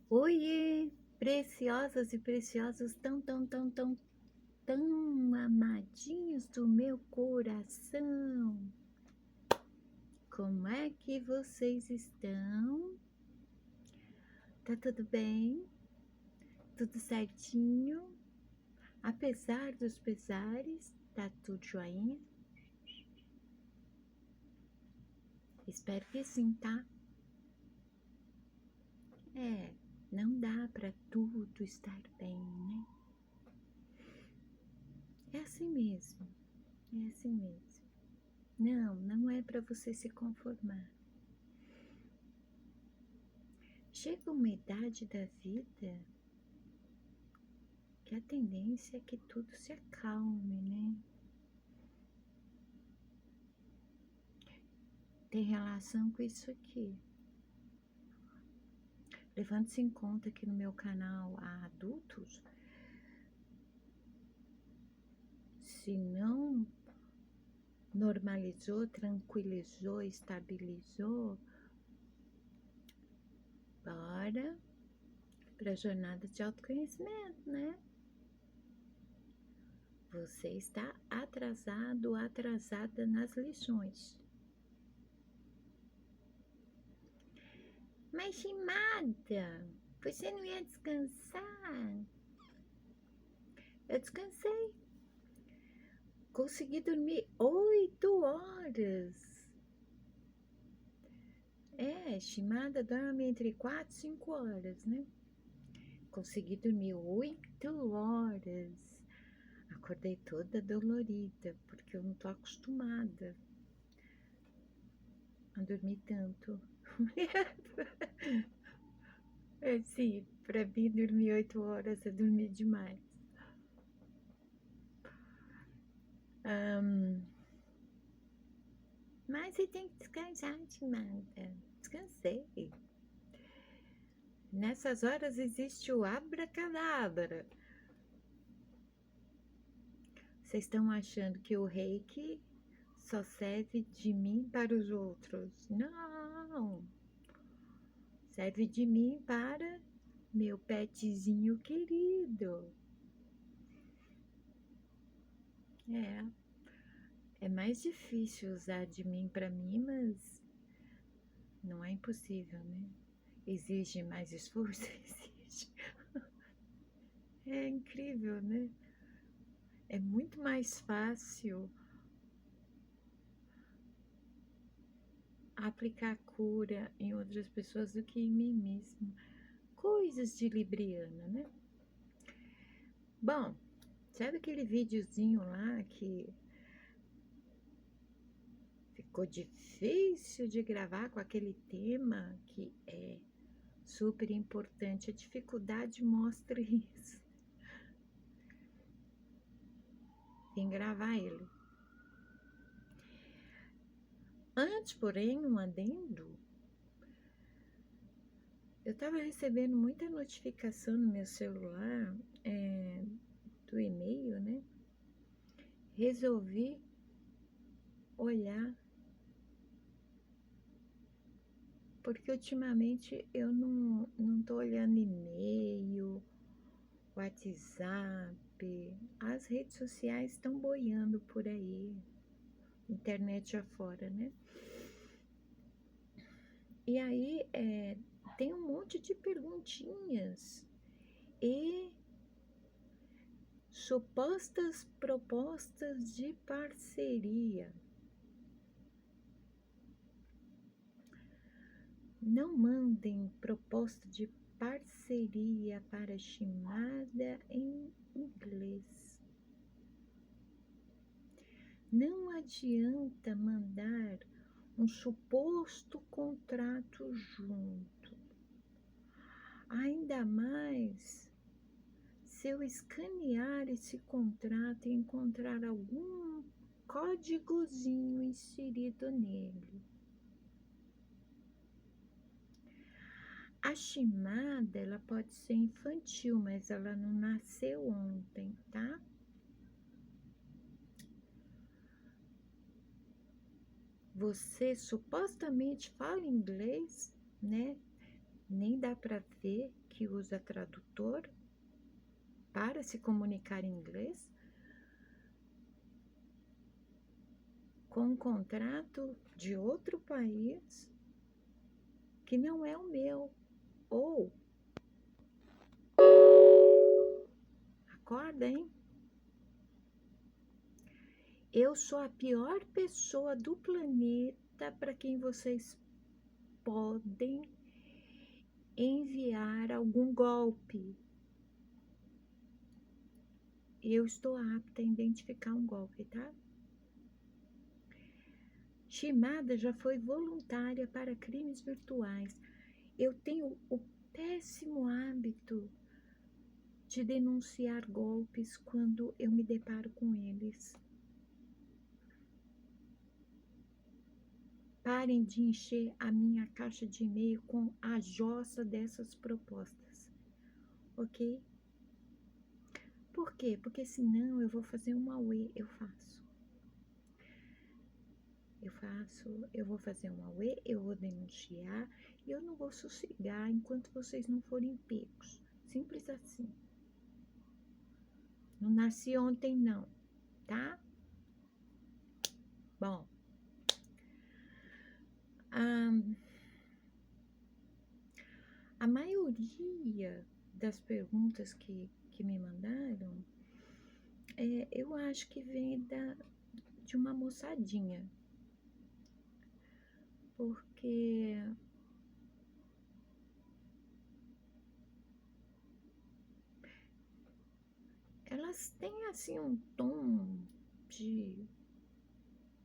Oiê, preciosas e preciosos, tão amadinhos do meu coração. Como é que vocês estão? Tá tudo bem? Tudo certinho? Apesar dos pesares, tá tudo joinha? Espero que sim, tá? É, não dá pra tudo estar bem, né? É assim mesmo, é assim mesmo. Não é pra você se conformar. Chega uma idade da vida que a tendência é que tudo se acalme, né? Tem relação com isso aqui. Levando-se em conta que no meu canal há adultos, se não normalizou, tranquilizou, estabilizou, bora para a jornada de autoconhecimento, né? Você está atrasado, atrasada nas lições. Mas, Chimada, você não ia descansar? Eu descansei. Consegui dormir 8 horas. É, Chimada dorme entre 4 e 5 horas, né? Consegui dormir 8 horas. Acordei toda dolorida, porque eu não tô acostumada a dormir tanto. É, sim, pra mim dormir 8 horas é dormir demais. Mas você tem que descansar, Chimada. Descansei. Nessas horas existe o abracadabra. Vocês estão achando que o reiki só serve de mim para os outros? Não! Serve de mim para meu petzinho querido. É mais difícil usar de mim para mim, mas não é impossível, né? Exige mais esforço? Exige. É incrível, né? É muito mais fácil aplicar cura em outras pessoas do que em mim mesmo. Coisas de Libriana, né? Bom, sabe aquele videozinho lá que ficou difícil de gravar com aquele tema que é super importante? A dificuldade mostra isso. Tem que gravar ele. Antes, porém, um adendo. Eu estava recebendo muita notificação no meu celular do e-mail, né? Resolvi olhar, porque ultimamente eu não tô olhando e-mail, WhatsApp, as redes sociais estão boiando por aí, internet afora, né? E aí tem um monte de perguntinhas e supostas propostas de parceria. Não mandem proposta de parceria para chamada em inglês. Não adianta mandar um suposto contrato junto. Ainda mais se eu escanear esse contrato e encontrar algum códigozinho inserido nele. A chamada, ela pode ser infantil, mas ela não nasceu ontem, tá? Você supostamente fala inglês, né? nem dá para ver que usa tradutor para se comunicar em inglês, com um contrato de outro país que não é o meu. Ou, acorda, hein? Eu sou a pior pessoa do planeta para quem vocês podem enviar algum golpe. Eu estou apta a identificar um golpe, tá? Shimada já foi voluntária para crimes virtuais. Eu tenho o péssimo hábito de denunciar golpes quando eu me deparo com eles. Parem de encher a minha caixa de e-mail com a jossa dessas propostas, ok? Por quê? Porque senão eu vou fazer um auê, eu vou fazer um auê, eu vou denunciar e eu não vou sossegar enquanto vocês não forem pegos. Simples assim. Não nasci ontem não, tá? Bom, a maioria das perguntas que me mandaram, eu acho que vem de uma moçadinha, porque elas têm assim um tom de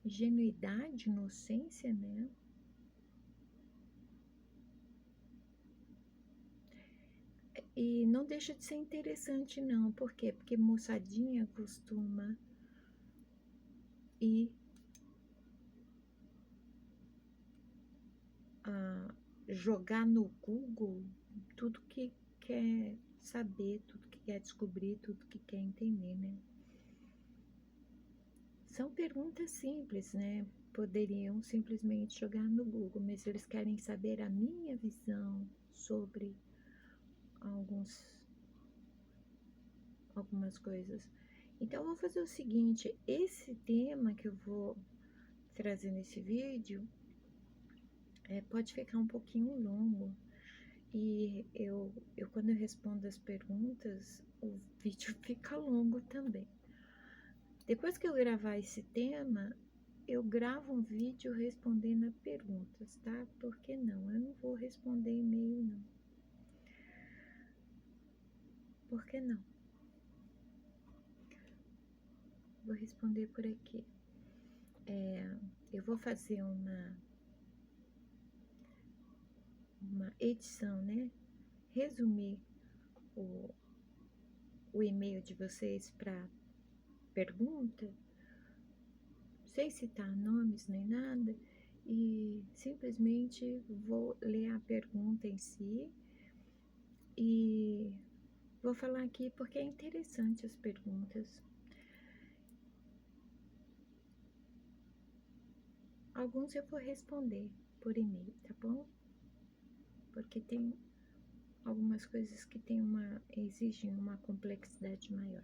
ingenuidade, inocência, né? E não deixa de ser interessante, não. Por quê? Porque moçadinha costuma ir jogar no Google tudo que quer saber, tudo que quer descobrir, tudo que quer entender, né? São perguntas simples, né? Poderiam simplesmente jogar no Google, mas eles querem saber a minha visão sobre algumas coisas. Então, eu vou fazer o seguinte: esse tema que eu vou trazer nesse vídeo pode ficar um pouquinho longo. E quando eu respondo as perguntas, o vídeo fica longo também. Depois que eu gravar esse tema, eu gravo um vídeo respondendo a perguntas, tá? Por que não? Eu não vou responder e-mail, não. Por que não? Vou responder por aqui. Eu vou fazer uma edição, né? Resumir o e-mail de vocês para pergunta, sem citar nomes nem nada, e simplesmente vou ler a pergunta em si e vou falar aqui porque é interessante as perguntas. Alguns eu vou responder por e-mail, tá bom? Porque tem algumas coisas que exigem uma complexidade maior,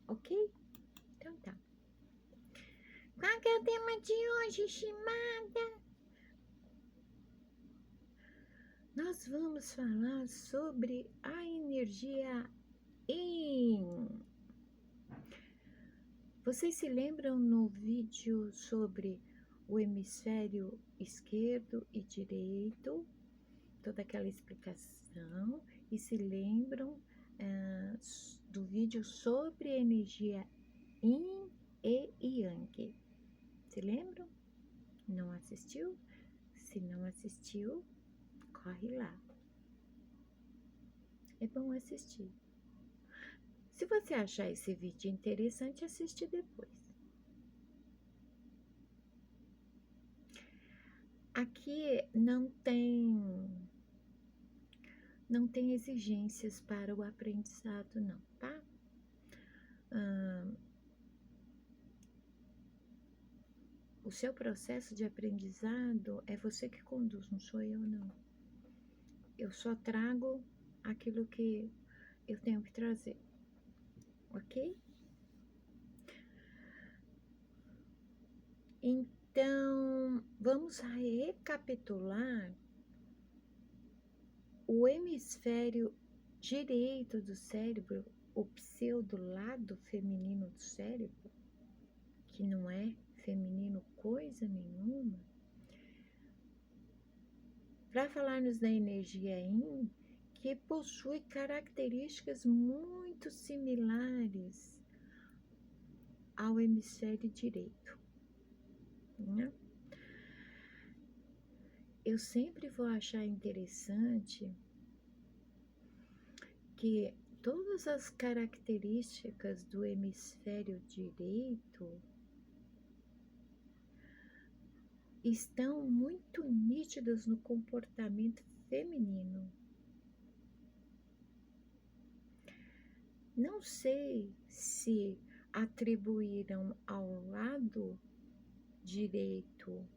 ok? Então tá. Qual que é o tema de hoje, Shimada? Nós vamos falar sobre a energia Yin. Vocês se lembram no vídeo sobre o hemisfério esquerdo e direito, toda aquela explicação, e se lembram do vídeo sobre a energia Yin e Yang? Se lembram? Não assistiu? Se não assistiu, corre lá. É bom assistir. Se você achar esse vídeo interessante, assiste depois. Aqui não tem exigências para o aprendizado, não, tá? O seu processo de aprendizado é você que conduz, não sou eu, não. Eu só trago aquilo que eu tenho que trazer, ok? Então, vamos recapitular o hemisfério direito do cérebro, o pseudo lado feminino do cérebro, que não é feminino coisa nenhuma, para falarmos da energia Yin, que possui características muito similares ao hemisfério direito, né? Eu sempre vou achar interessante que todas as características do hemisfério direito estão muito nítidas no comportamento feminino. Não sei se atribuíram ao lado direito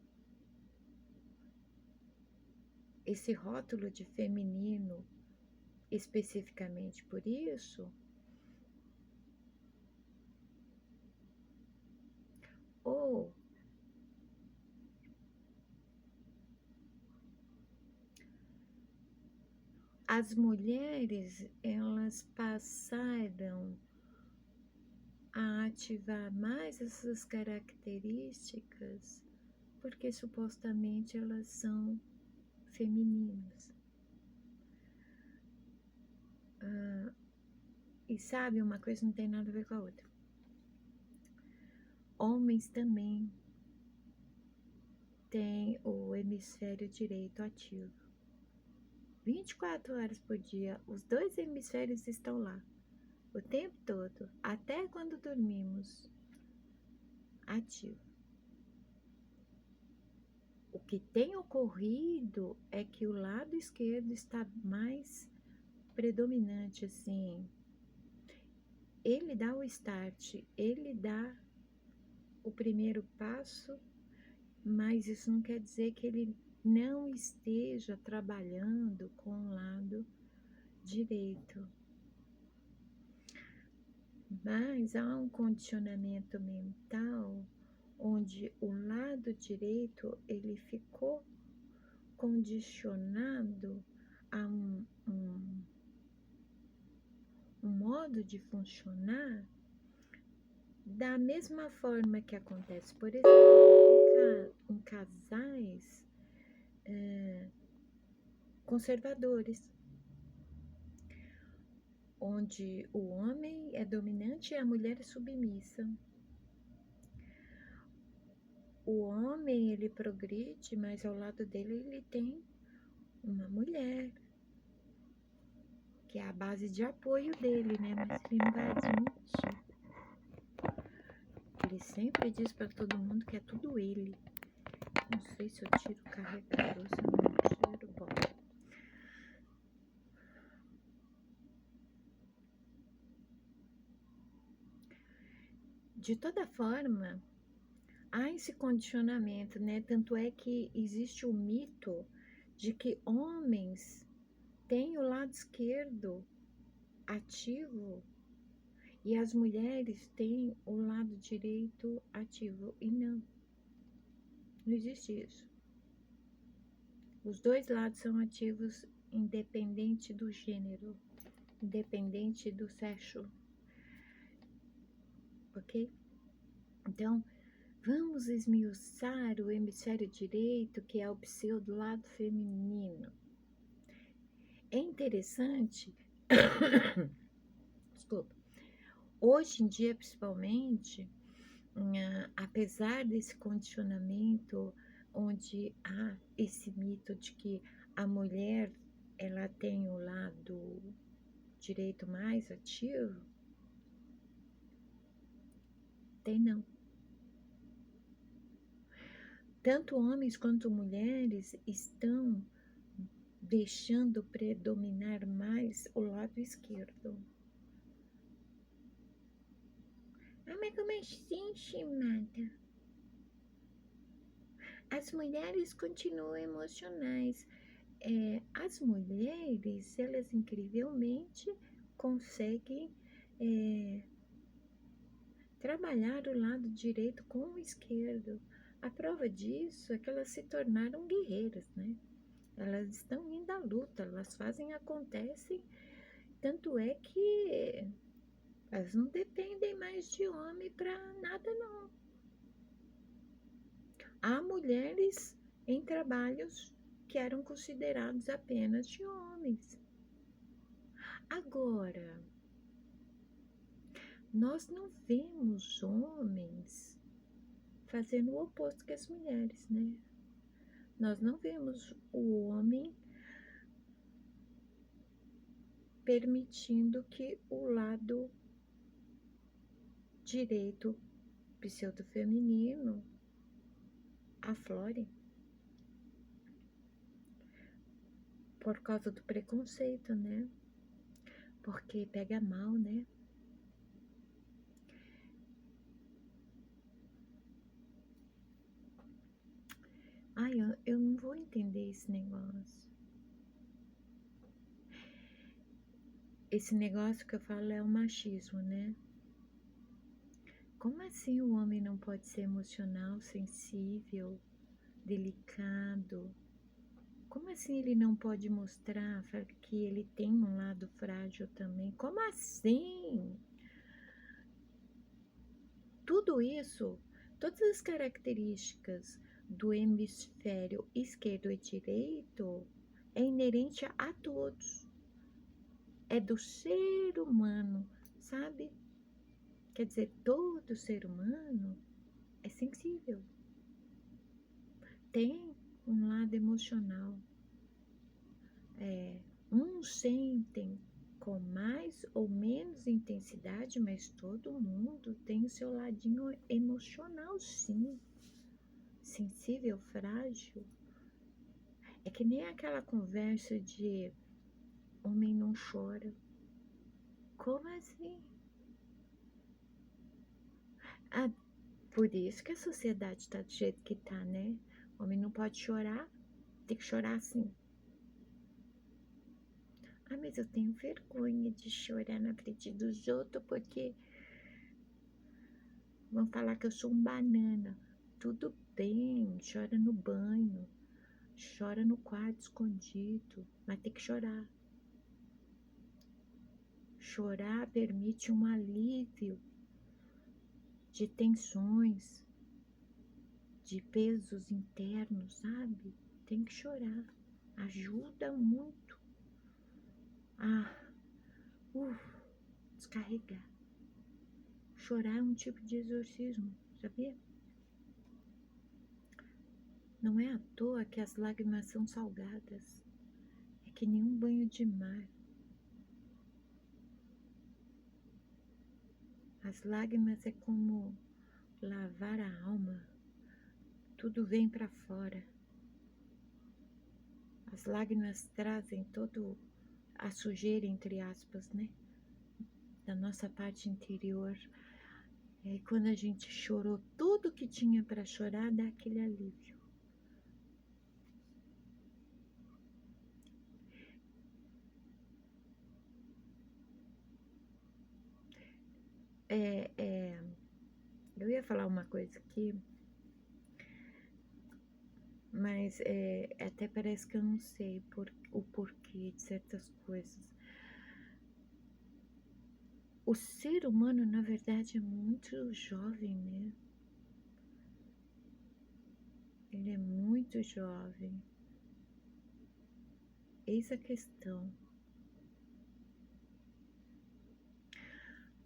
esse rótulo de feminino especificamente por isso, ou as mulheres elas passaram a ativar mais essas características porque supostamente elas são femininas. E sabe, uma coisa não tem nada a ver com a outra. Homens também têm o hemisfério direito ativo. 24 horas por dia, os dois hemisférios estão lá, o tempo todo, até quando dormimos, ativo. O que tem ocorrido é que o lado esquerdo está mais predominante, assim. Ele dá o start, ele dá o primeiro passo, mas isso não quer dizer que ele não esteja trabalhando com o lado direito. Mas há um condicionamento mental onde o lado direito ele ficou condicionado a um modo de funcionar da mesma forma que acontece, por exemplo, em casais conservadores, onde o homem é dominante e a mulher é submissa. O homem ele progride, mas ao lado dele ele tem uma mulher, que é a base de apoio dele, né? Mas ele não vai admitir. Ele sempre diz para todo mundo que é tudo ele. Não sei se eu tiro o carregador, se eu não tiro, bom. De toda forma, há esse condicionamento, né? Tanto é que existe o mito de que homens têm o lado esquerdo ativo e as mulheres têm o lado direito ativo. E não existe isso. Os dois lados são ativos independente do gênero, independente do sexo, ok? Então, vamos esmiuçar o hemisfério direito, que é o pseudo lado feminino. É interessante, desculpa, hoje em dia principalmente, apesar desse condicionamento onde há esse mito de que a mulher ela tem o lado direito mais ativo, tem não. Tanto homens quanto mulheres estão deixando predominar mais o lado esquerdo. Ah, mas como assim, Shimada? As mulheres continuam emocionais. as mulheres, elas incrivelmente conseguem trabalhar o lado direito com o esquerdo. A prova disso é que elas se tornaram guerreiras, né? Elas estão indo à luta, elas fazem, acontecem, tanto é que elas não dependem mais de homem para nada, não. Há mulheres em trabalhos que eram considerados apenas de homens. Agora, nós não vemos homens fazendo o oposto que as mulheres, né? Nós não vemos o homem permitindo que o lado direito pseudo-feminino aflore por causa do preconceito, né? Porque pega mal, né? Ai, eu não vou entender esse negócio. Esse negócio que eu falo é o machismo, né? Como assim o homem não pode ser emocional, sensível, delicado? Como assim ele não pode mostrar que ele tem um lado frágil também? Como assim? Tudo isso, todas as características do hemisfério esquerdo e direito é inerente a todos. É do ser humano, sabe? Quer dizer, todo ser humano é sensível. Tem um lado emocional. Uns sentem com mais ou menos intensidade, mas todo mundo tem o seu ladinho emocional, sim. Sensível, frágil. É que nem aquela conversa de homem não chora. Como assim? Ah, por isso que a sociedade está do jeito que tá, né? Homem não pode chorar, tem que chorar assim. Ah, mas eu tenho vergonha de chorar na frente dos outros porque vão falar que eu sou um banana. Tudo bem, chora no banho, chora no quarto escondido, mas tem que chorar. Chorar permite um alívio de tensões, de pesos internos, sabe? Tem que chorar. Ajuda muito a descarregar. Chorar é um tipo de exorcismo, sabia? Não é à toa que as lágrimas são salgadas. É que nem um banho de mar. As lágrimas é como lavar a alma. Tudo vem para fora. As lágrimas trazem todo a sujeira, entre aspas, né? Da nossa parte interior. E aí, quando a gente chorou tudo que tinha para chorar, dá aquele alívio. Eu ia falar uma coisa aqui, mas até parece que eu não sei o porquê de certas coisas. O ser humano, na verdade, é muito jovem, né? Ele é muito jovem. Eis a questão.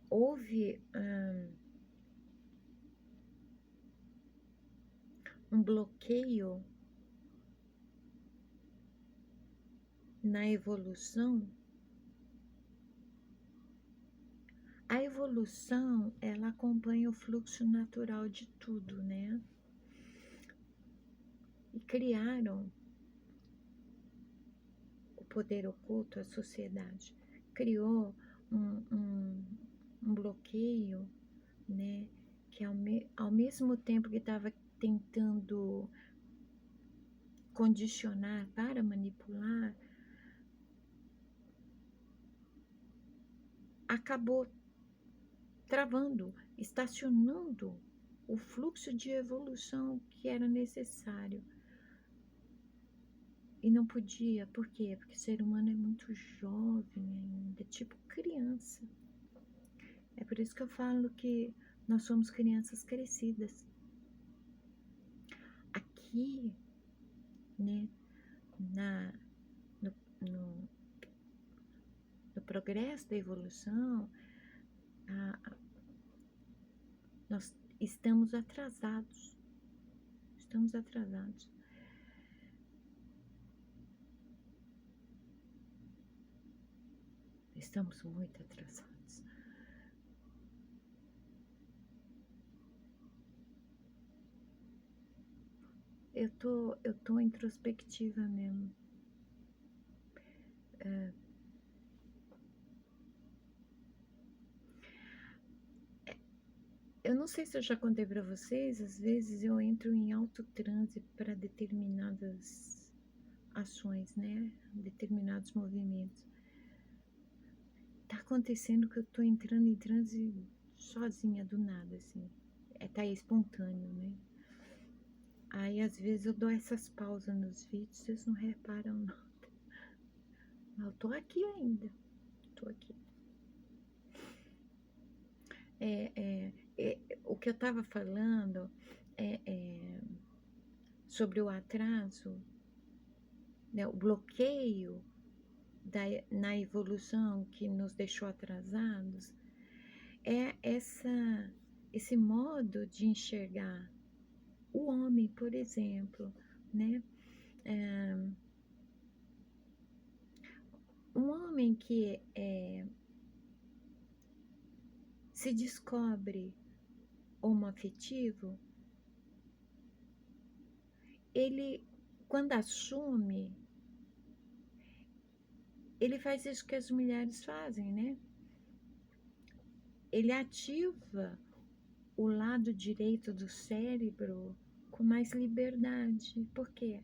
Houve um bloqueio na evolução. A evolução, ela acompanha o fluxo natural de tudo, né? E criaram o poder oculto, a sociedade. Criou um bloqueio, né? Que ao mesmo tempo que estava tentando condicionar, para manipular, acabou travando, estacionando o fluxo de evolução que era necessário. E não podia, por quê? Porque o ser humano é muito jovem ainda, tipo criança. É por isso que eu falo que nós somos crianças crescidas. Aqui, né, no, no, no progresso da evolução, nós estamos atrasados. Estamos atrasados. Estamos muito atrasados. Eu tô introspectiva mesmo. Eu não sei se eu já contei para vocês, às vezes eu entro em autotranse para determinadas ações, né? Determinados movimentos. Tá acontecendo que eu tô entrando em transe sozinha do nada, assim. Tá espontâneo, né? Aí às vezes eu dou essas pausas nos vídeos, vocês não reparam nada. Mas eu tô aqui ainda. Tô aqui. O que eu tava falando sobre o atraso, né, o bloqueio na evolução que nos deixou atrasados, é esse modo de enxergar o homem, por exemplo, né? Um homem que se descobre homoafetivo, ele, quando assume, ele faz isso que as mulheres fazem, né? Ele ativa o lado direito do cérebro com mais liberdade. Por quê?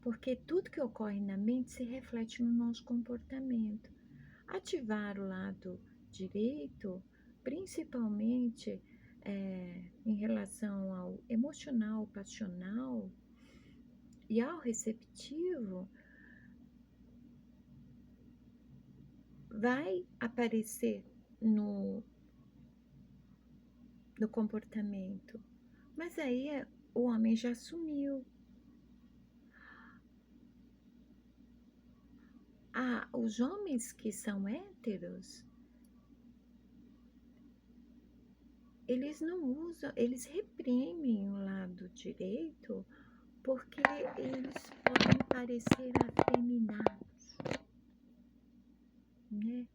Porque tudo que ocorre na mente se reflete no nosso comportamento. Ativar o lado direito, principalmente em relação ao emocional, passional e ao receptivo, vai aparecer no comportamento. Mas aí o homem já assumiu. Os homens que são héteros, eles não usam, eles reprimem o lado direito porque eles podem parecer afeminados, né?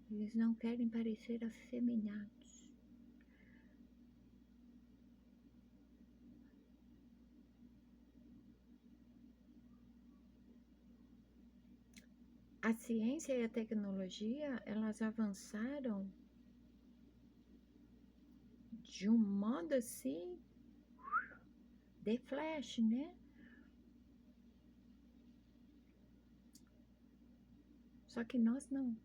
Eles não querem parecer afeminados. A ciência e a tecnologia, elas avançaram de um modo assim, de flash, né? Só que nós não.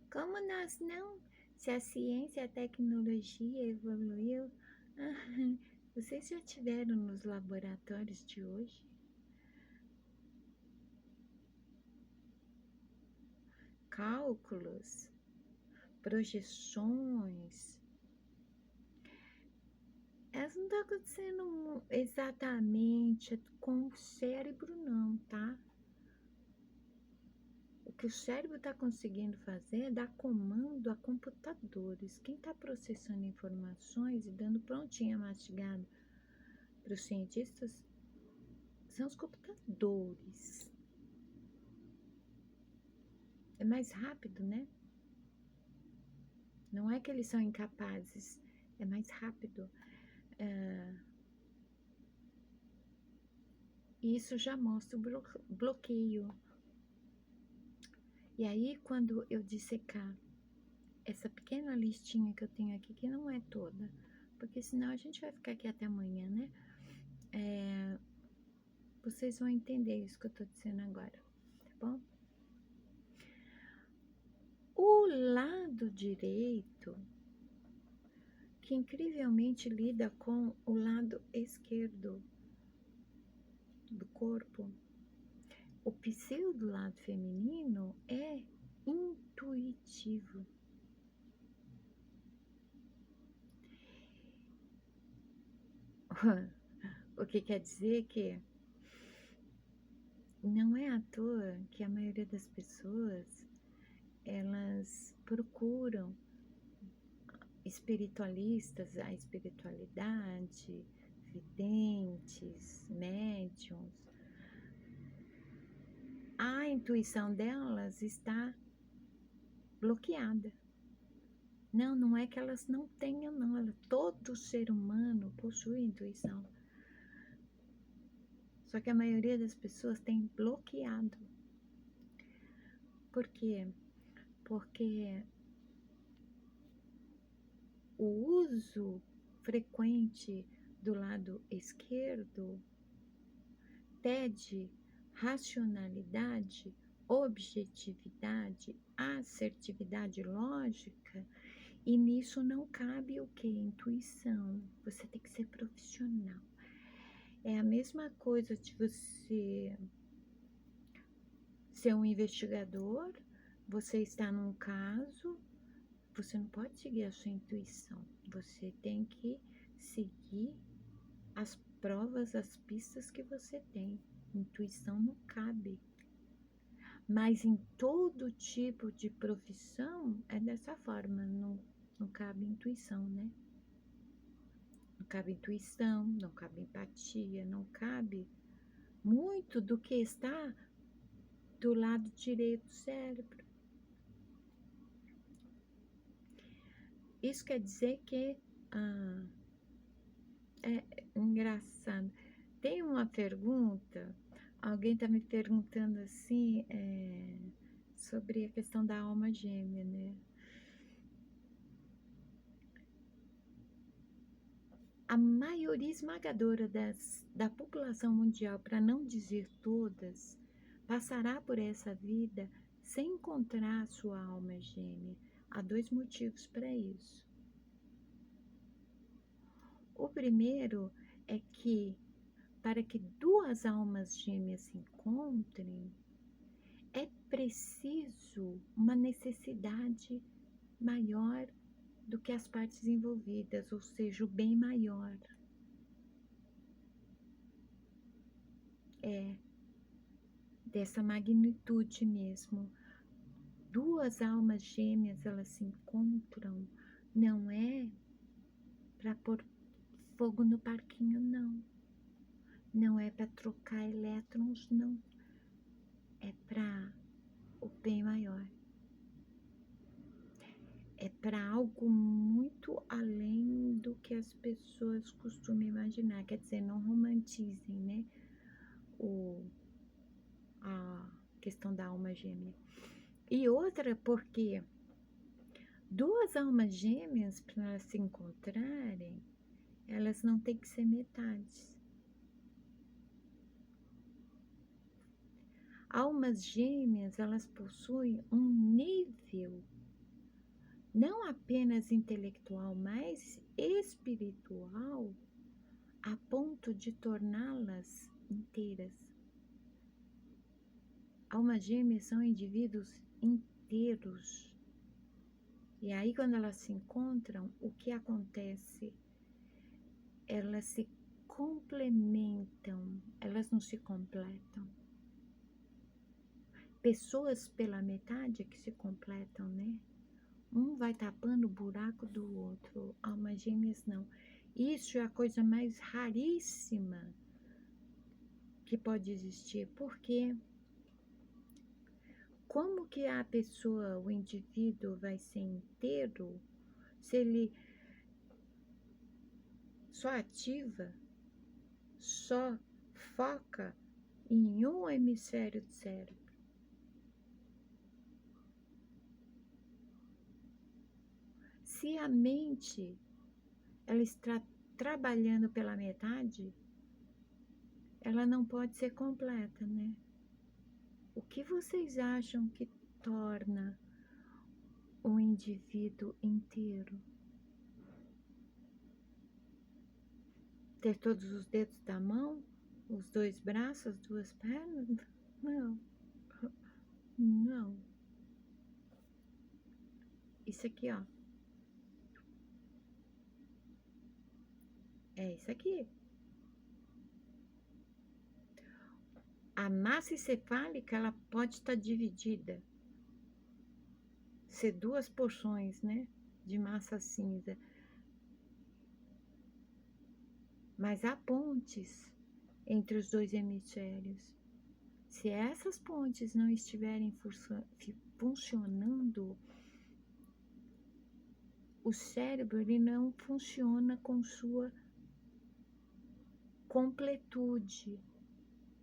Como nós não? Se a ciência e a tecnologia evoluiu, vocês já tiveram nos laboratórios de hoje? Cálculos, projeções, elas não estão acontecendo exatamente com o cérebro não, tá? O que o cérebro está conseguindo fazer é dar comando a computadores. Quem está processando informações e dando prontinha mastigada para os cientistas são os computadores. É mais rápido, né? Não é que eles são incapazes, é mais rápido. E isso já mostra o bloqueio. E aí, quando eu dissecar essa pequena listinha que eu tenho aqui, que não é toda, porque senão a gente vai ficar aqui até amanhã, né? Vocês vão entender isso que eu tô dizendo agora, tá bom? O lado direito, que incrivelmente lida com o lado esquerdo do corpo, o pseu do lado feminino é intuitivo. O que quer dizer que não é à toa que a maioria das pessoas elas procuram espiritualistas, a espiritualidade, videntes, médiums. A intuição delas está bloqueada. Não, não é que elas não tenham, não. Todo ser humano possui intuição. Só que a maioria das pessoas tem bloqueado. Por quê? Porque o uso frequente do lado esquerdo pede racionalidade, objetividade, assertividade lógica, e nisso não cabe o que? Intuição. Você tem que ser profissional. É a mesma coisa de você ser um investigador, você está num caso, você não pode seguir a sua intuição. Você tem que seguir as provas, as pistas que você tem. Intuição não cabe. Mas em todo tipo de profissão é dessa forma, não cabe intuição, né? Não cabe intuição, não cabe empatia, não cabe muito do que está do lado direito do cérebro. Isso quer dizer que é engraçado. Tem uma pergunta, alguém está me perguntando assim, sobre a questão da alma gêmea, né? A maioria esmagadora da população mundial, para não dizer todas, passará por essa vida sem encontrar a sua alma gêmea. Há dois motivos para isso. O primeiro é que, para que duas almas gêmeas se encontrem, é preciso uma necessidade maior do que as partes envolvidas, ou seja, o bem maior. É dessa magnitude mesmo. Duas almas gêmeas, elas se encontram, não é para pôr fogo no parquinho, não. Não é para trocar elétrons, não. É para o bem maior. É para algo muito além do que as pessoas costumam imaginar. Quer dizer, não romantizem, né? A questão da alma gêmea. E outra, porque duas almas gêmeas, para elas se encontrarem, elas não têm que ser metades. Almas gêmeas, elas possuem um nível não apenas intelectual, mas espiritual, a ponto de torná-las inteiras. Almas gêmeas são indivíduos inteiros. E aí, quando elas se encontram, o que acontece? Elas se complementam, elas não se completam. Pessoas pela metade é que se completam, né? Um vai tapando o buraco do outro, almas gêmeas não. Isso é a coisa mais raríssima que pode existir, porque como que a pessoa, o indivíduo vai ser inteiro se ele só ativa, só foca em um hemisfério do cérebro? Se a mente ela está trabalhando pela metade, ela não pode ser completa, né? O que vocês acham que torna um indivíduo inteiro? Ter todos os dedos da mão? Os 2 braços, as 2 pernas? Não, não. Isso aqui, ó. É isso aqui. A massa encefálica, ela pode estar dividida. Ser 2 porções, né? De massa cinza. Mas há pontes entre os 2 hemisférios. Se essas pontes não estiverem funcionando, o cérebro ele não funciona com sua completude.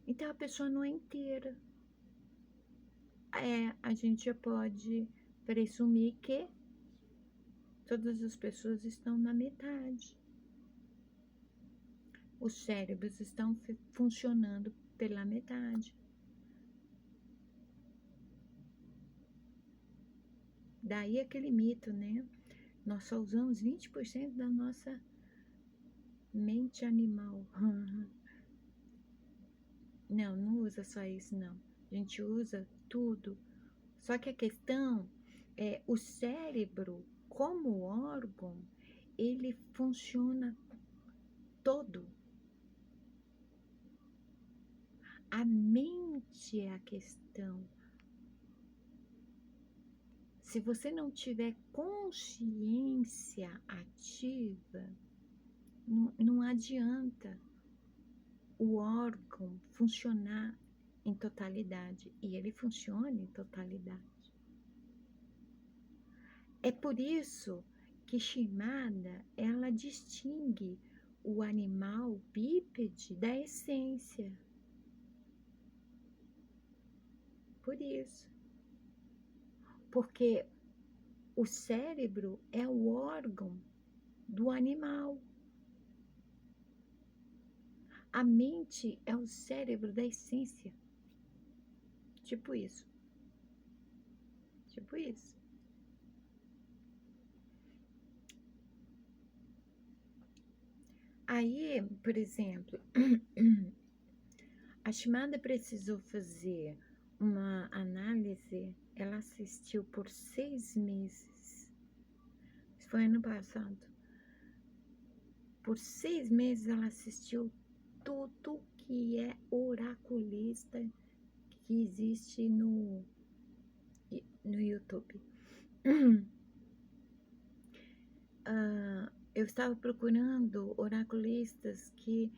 Então a pessoa não é inteira. A gente já pode presumir que todas as pessoas estão na metade. Os cérebros estão funcionando pela metade. Daí aquele mito, né? Nós só usamos 20% da nossa mente animal. Não, não usa só isso, não. A gente usa tudo. Só que a questão é o cérebro, como órgão, ele funciona todo. A mente é a questão. Se você não tiver consciência ativa, não adianta o órgão funcionar em totalidade. E ele funciona em totalidade. É por isso que Shimada, ela distingue o animal bípede da essência. Por isso. Porque o cérebro é o órgão do animal. A mente é o cérebro da essência. Tipo isso. Tipo isso. Aí, por exemplo, a Shimada precisou fazer uma análise, ela assistiu por 6 meses. Isso foi ano passado. Por 6 meses ela assistiu tudo que é oraculista que existe no YouTube. Eu estava procurando oraculistas que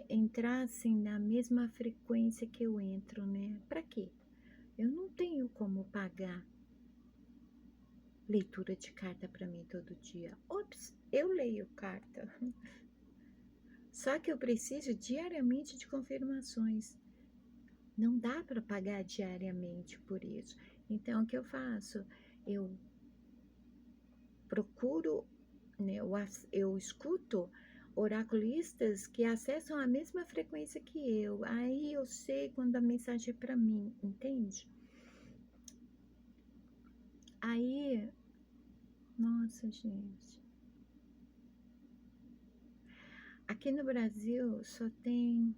entrassem na mesma frequência que eu entro, né? Para quê? Eu não tenho como pagar leitura de carta para mim todo dia. Ops, eu leio carta. Só que eu preciso diariamente de confirmações. Não dá para pagar diariamente por isso. Então, o que eu faço? Eu procuro, né, eu escuto oraculistas que acessam a mesma frequência que eu. Aí eu sei quando a mensagem é para mim, entende? Aí, nossa, gente. Aqui no Brasil só tem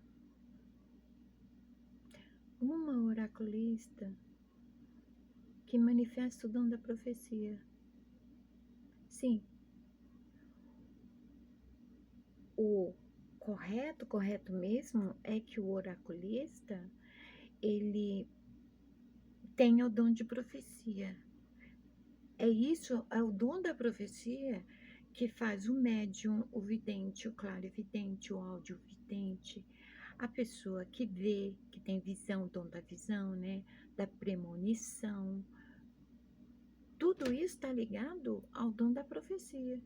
uma oraculista que manifesta o dom da profecia. Sim. O correto mesmo é que o oraculista, ele tem o dom de profecia. É isso, é o dom da profecia que faz o médium, o vidente, o clarividente, o audiovidente, a pessoa que vê, que tem visão, dom da visão, né? Da premonição. Tudo isso está ligado ao dom da profecia.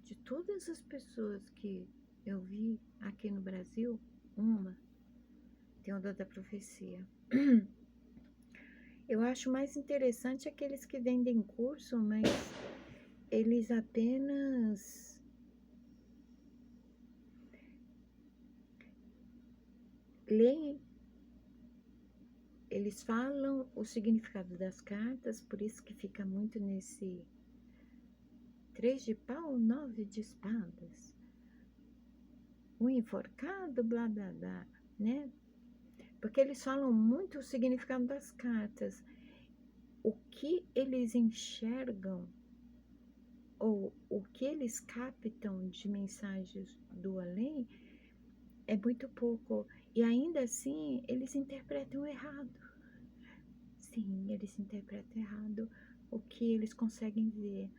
De todas as pessoas que eu vi aqui no Brasil, uma tem o dom da profecia. Eu acho mais interessante aqueles que vendem curso, mas eles apenas leem, eles falam o significado das cartas, por isso que fica muito nesse 3 de pau, 9 de espadas, o enforcado, blá blá blá, né? Porque eles falam muito o significado das cartas. O que eles enxergam ou o que eles captam de mensagens do além é muito pouco. E ainda assim, eles interpretam errado. Sim, eles interpretam errado o que eles conseguem ver.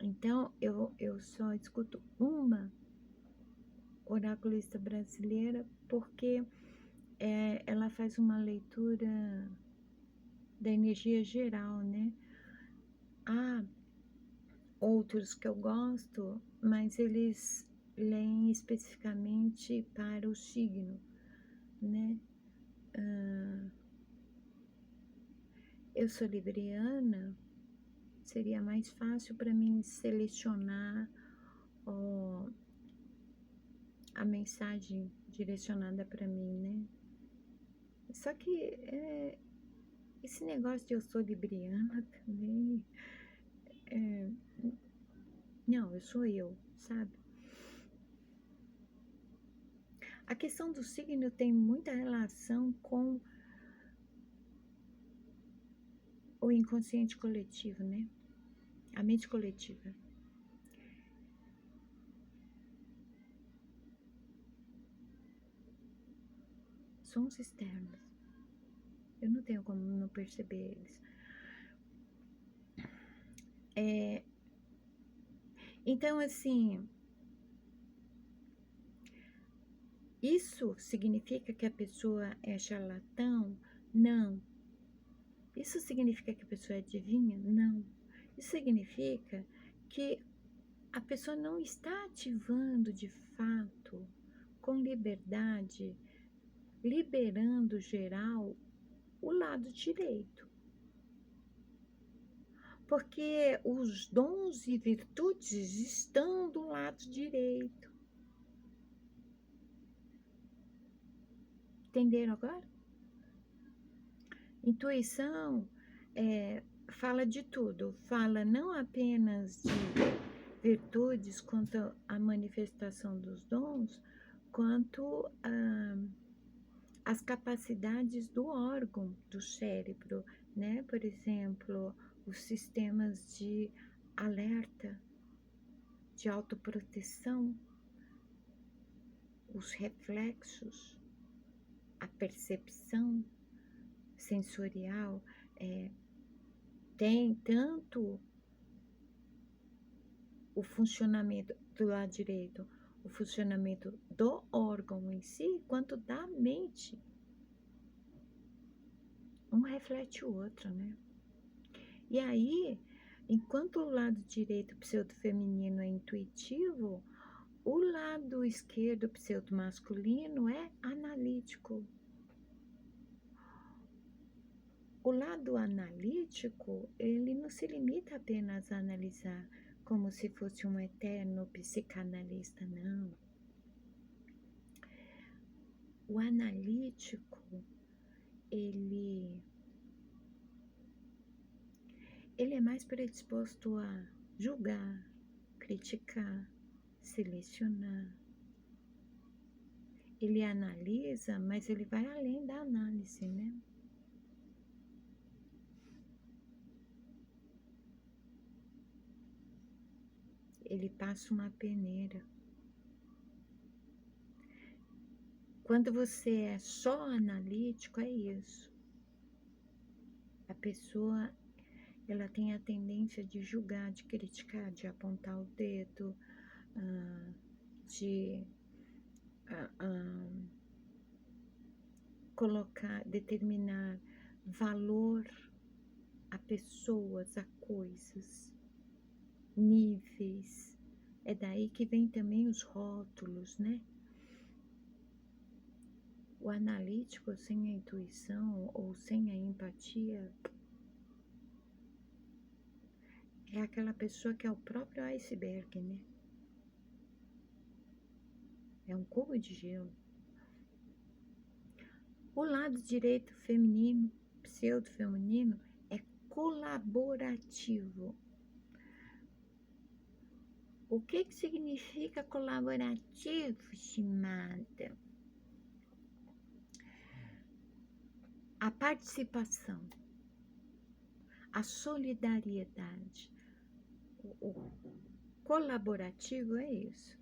Então, eu só escuto uma oraculista brasileira porque ela faz uma leitura da energia geral, né? Há outros que eu gosto, mas eles leem especificamente para o signo, né? Eu sou libriana, seria mais fácil para mim selecionar ó, a mensagem direcionada para mim, né? Só que esse negócio de eu sou libriana também, não, eu sou eu, sabe? A questão do signo tem muita relação com o inconsciente coletivo, né? A mente coletiva. Sons externos. Eu não tenho como não perceber eles. Então, assim, isso significa que a pessoa é charlatão? Não. Isso significa que a pessoa é adivinha? Não. Isso significa que a pessoa não está ativando de fato, com liberdade, liberando geral o lado direito. Porque os dons e virtudes estão do lado direito. Entenderam agora? Intuição fala de tudo, fala não apenas de virtudes quanto à manifestação dos dons, quanto as capacidades do órgão do cérebro, né? Por exemplo, os sistemas de alerta, de autoproteção, os reflexos, a percepção sensorial, tem tanto o funcionamento do lado direito, o funcionamento do órgão em si, quanto da mente. Um reflete o outro, né? E aí, enquanto o lado direito pseudo-feminino é intuitivo, o lado esquerdo pseudo-masculino é analítico. O lado analítico, ele não se limita apenas a analisar como se fosse um eterno psicanalista, não. O analítico, ele é mais predisposto a julgar, criticar, selecionar. Ele analisa, mas ele vai além da análise, né? Ele passa uma peneira. Quando você é só analítico, é isso. A pessoa, ela tem a tendência de julgar, de criticar, de apontar o dedo, de colocar, determinar valor a pessoas, a coisas, níveis. É daí que vem também os rótulos, né? O analítico sem a intuição ou sem a empatia é aquela pessoa que é o próprio iceberg, né? É um cubo de gelo. O lado direito feminino, pseudo-feminino, é colaborativo. O que significa colaborativo, estimada? A participação, a solidariedade. O colaborativo é isso.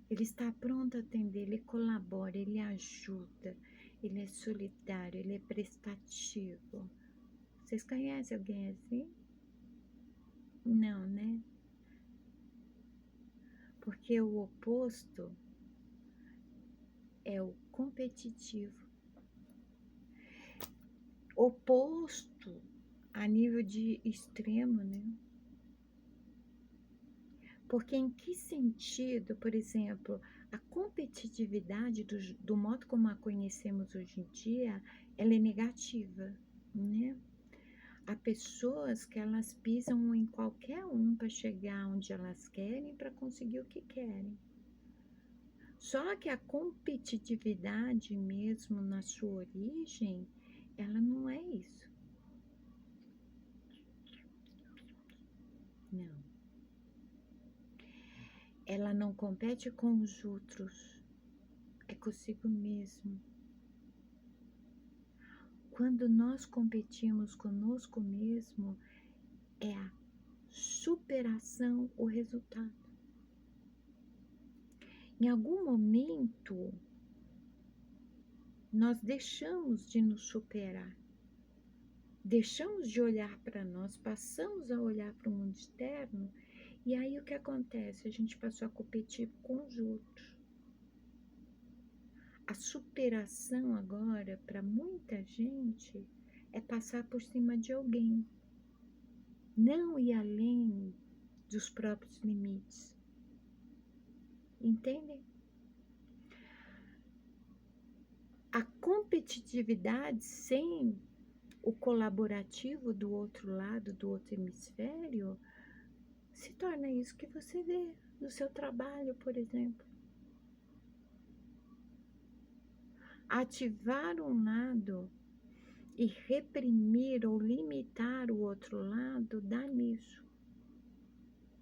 Ele está pronto a atender, ele colabora, ele ajuda, ele é solidário, ele é prestativo. Vocês conhecem alguém assim? Não, né? Porque o oposto é o competitivo. Oposto a nível de extremo, né? Porque em que sentido, por exemplo, a competitividade do modo como a conhecemos hoje em dia, ela é negativa, né? Há pessoas que elas pisam em qualquer um para chegar onde elas querem, para conseguir o que querem. Só que a competitividade mesmo na sua origem, ela não é isso. Não. Ela não compete com os outros, é consigo mesmo. Quando nós competimos conosco mesmo, é a superação o resultado. Em algum momento, nós deixamos de nos superar, deixamos de olhar para nós, passamos a olhar para o mundo externo, e aí o que acontece? A gente passou a competir com os outros. A superação agora, para muita gente, é passar por cima de alguém, não ir além dos próprios limites. Entendem? A competitividade sem o colaborativo do outro lado, do outro hemisfério, se torna isso que você vê no seu trabalho, por exemplo. Ativar um lado e reprimir ou limitar o outro lado dá nisso.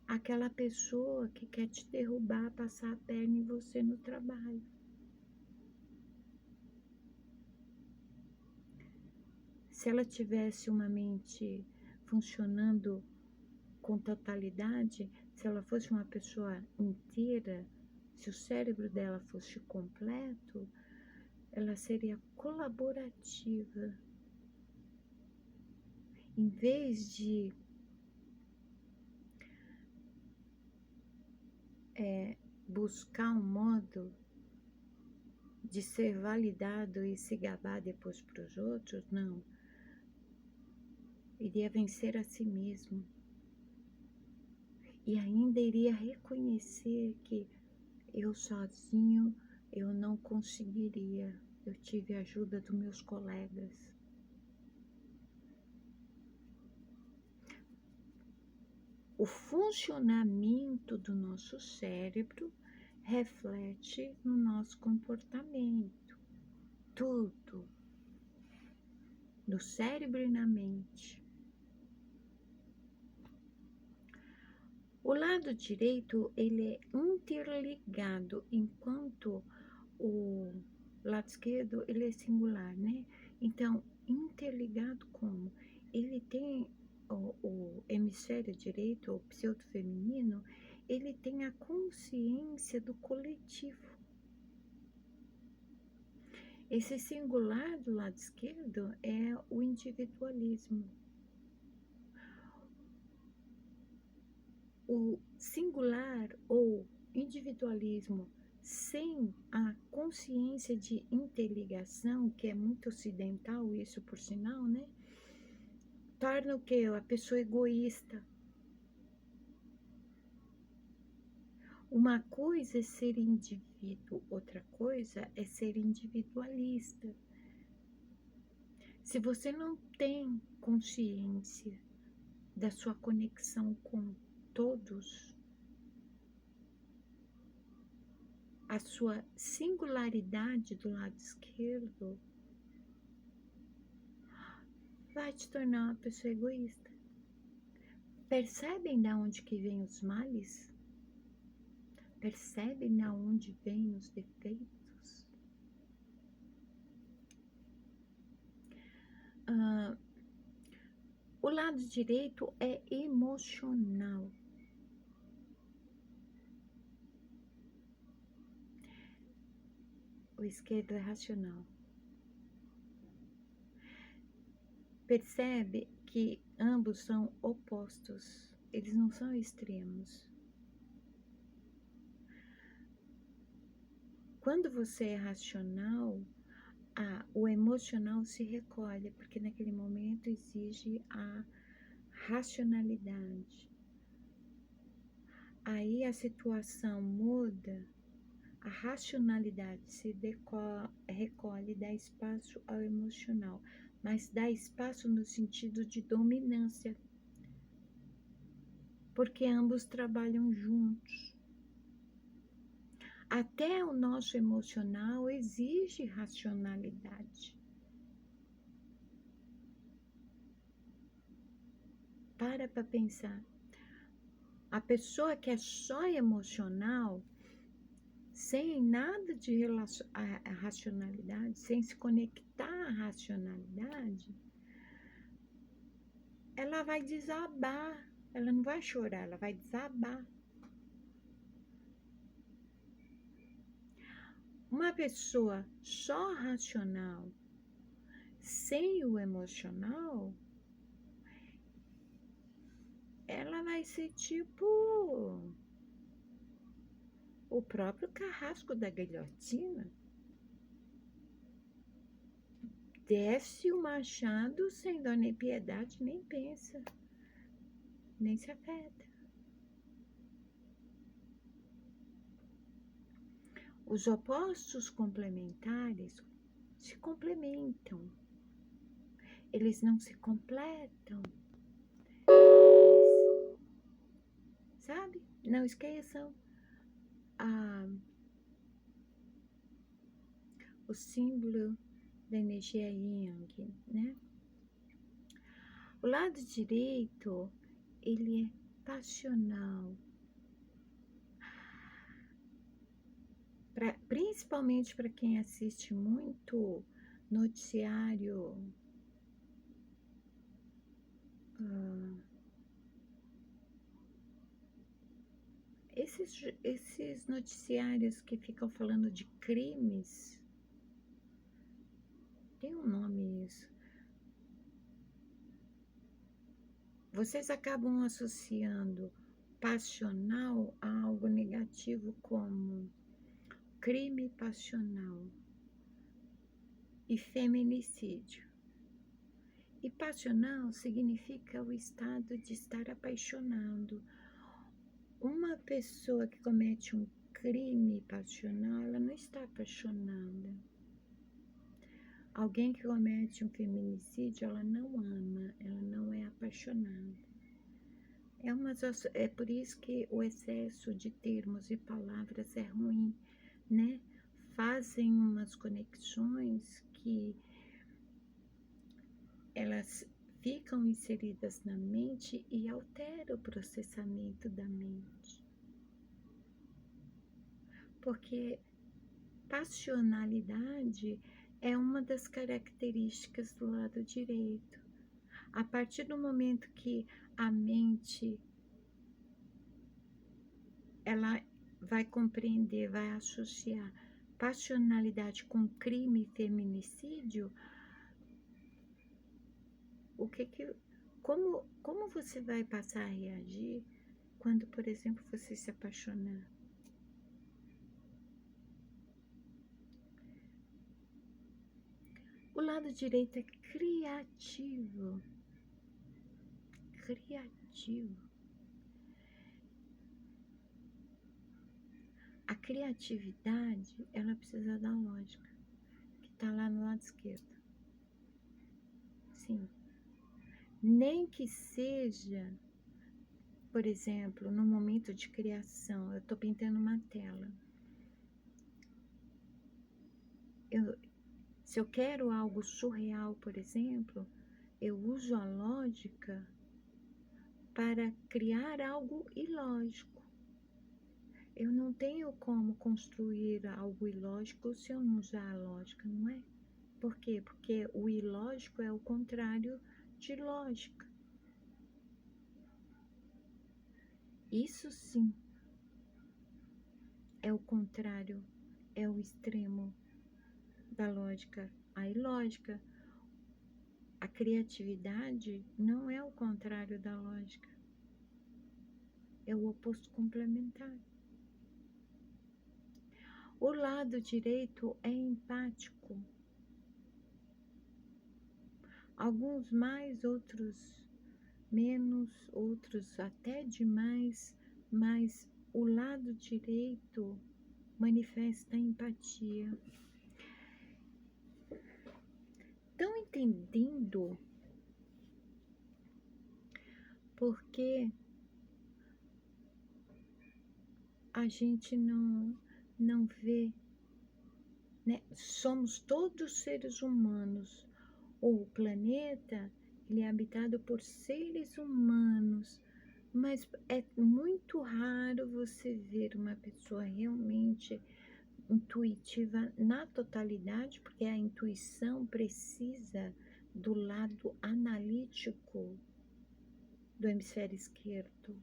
Aquela pessoa que quer te derrubar, passar a perna em você no trabalho. Se ela tivesse uma mente funcionando com totalidade, se ela fosse uma pessoa inteira, se o cérebro dela fosse completo, ela seria colaborativa. Em vez de buscar um modo de ser validado e se gabar depois para os outros, não. Iria vencer a si mesmo. E ainda iria reconhecer que eu sozinho eu não conseguiria. Eu tive a ajuda dos meus colegas. O funcionamento do nosso cérebro reflete no nosso comportamento. Tudo. No cérebro e na mente. O lado direito, ele é interligado, enquanto o lado esquerdo, ele é singular, né? Então, interligado como? Ele tem o hemisfério direito, o pseudo-feminino, ele tem a consciência do coletivo. Esse singular do lado esquerdo é o individualismo. O singular ou individualismo sem a consciência de interligação, que é muito ocidental, isso por sinal, né? Torna o quê? A pessoa egoísta. Uma coisa é ser indivíduo, outra coisa é ser individualista. Se você não tem consciência da sua conexão com todos, a sua singularidade do lado esquerdo, vai te tornar uma pessoa egoísta. Percebem de onde que vem os males? Percebem de onde vêm os defeitos? O lado direito é emocional. O esquerdo é racional. Percebe que ambos são opostos, eles não são extremos. Quando você é racional, o emocional se recolhe, porque naquele momento exige a racionalidade. Aí a situação muda, a racionalidade se recolhe, dá espaço ao emocional, mas dá espaço no sentido de dominância, porque ambos trabalham juntos. Até o nosso emocional exige racionalidade. Para pensar. A pessoa que é só emocional, sem nada de racionalidade, sem se conectar à racionalidade, ela vai desabar. Ela não vai chorar, ela vai desabar. Uma pessoa só racional, sem o emocional, ela vai ser tipo o próprio carrasco da guilhotina. Desce o machado sem dó nem piedade, nem pensa, nem se afeta. Os opostos complementares se complementam. Eles não se completam. Sabe? Não esqueçam o símbolo da energia Yang, né? O lado direito, ele é passional. Principalmente para quem assiste muito noticiário esses noticiários que ficam falando de crimes, tem um nome isso. Vocês acabam associando passional a algo negativo, como crime passional e feminicídio. E passional significa o estado de estar apaixonado. Uma pessoa que comete um crime passional, ela não está apaixonada. Alguém que comete um feminicídio, ela não ama, ela não é apaixonada. É por isso que o excesso de termos e palavras é ruim, né? Fazem umas conexões que elas ficam inseridas na mente e altera o processamento da mente. Porque passionalidade é uma das características do lado direito. A partir do momento que a mente ela vai compreender, vai associar passionalidade com crime e feminicídio, como você vai passar a reagir quando, por exemplo, você se apaixonar? O lado direito é criativo. Criativo. A criatividade, ela precisa da lógica, que está lá no lado esquerdo. Sim. Nem que seja, por exemplo, no momento de criação, eu estou pintando uma tela. Se eu quero algo surreal, por exemplo, eu uso a lógica para criar algo ilógico. Eu não tenho como construir algo ilógico se eu não usar a lógica, não é? Por quê? Porque o ilógico é o contrário de lógica. Isso sim é o contrário, é o extremo da lógica, a ilógica. A criatividade não é o contrário da lógica, é o oposto complementar. O lado direito é empático. Alguns mais, outros menos, outros até demais, mas o lado direito manifesta empatia. Estão entendendo por que a gente não vê, né? Somos todos seres humanos. O planeta, ele é habitado por seres humanos, mas é muito raro você ver uma pessoa realmente intuitiva na totalidade, porque a intuição precisa do lado analítico do hemisfério esquerdo.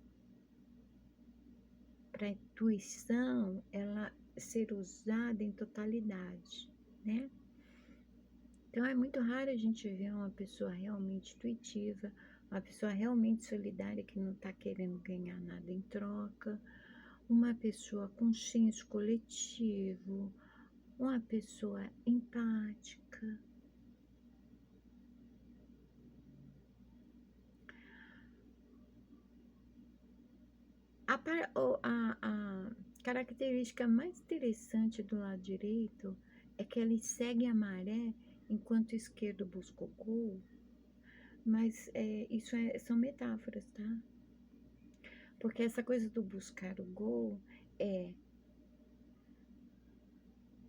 Para a intuição ela ser usada em totalidade, né? Então é muito raro a gente ver uma pessoa realmente intuitiva, uma pessoa realmente solidária que não está querendo ganhar nada em troca, uma pessoa com senso coletivo, uma pessoa empática. A característica mais interessante do lado direito é que ele segue a maré enquanto o esquerdo busca o gol, mas são metáforas, tá? Porque essa coisa do buscar o gol é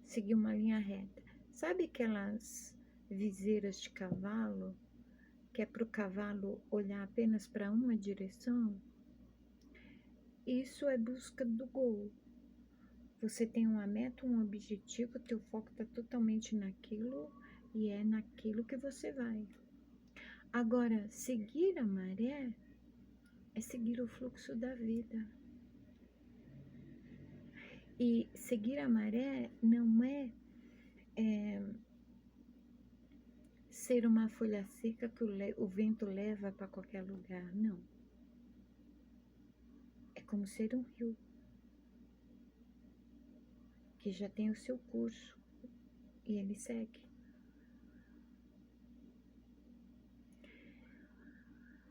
seguir uma linha reta. Sabe aquelas viseiras de cavalo, que é para o cavalo olhar apenas para uma direção? Isso é busca do gol. Você tem uma meta, um objetivo, teu foco está totalmente naquilo e é naquilo que você vai. Agora, seguir a maré é seguir o fluxo da vida. E seguir a maré não é ser uma folha seca que o vento leva para qualquer lugar, não. É como ser um rio que já tem o seu curso e ele segue.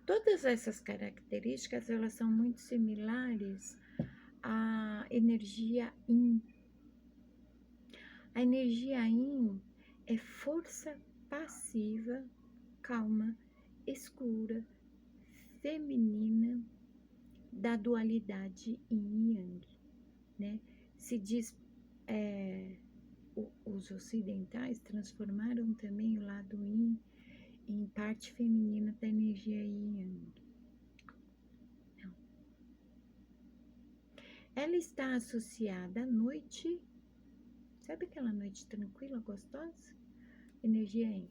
Todas essas características, elas são muito similares à energia Yin. A energia Yin é força passiva, calma, escura, feminina, da dualidade Yin e Yang, né? Se diz, os ocidentais transformaram também o lado Yin em parte feminina da energia Yin e Yang. Não. Ela está associada à noite, sabe aquela noite tranquila, gostosa? Energia Yin.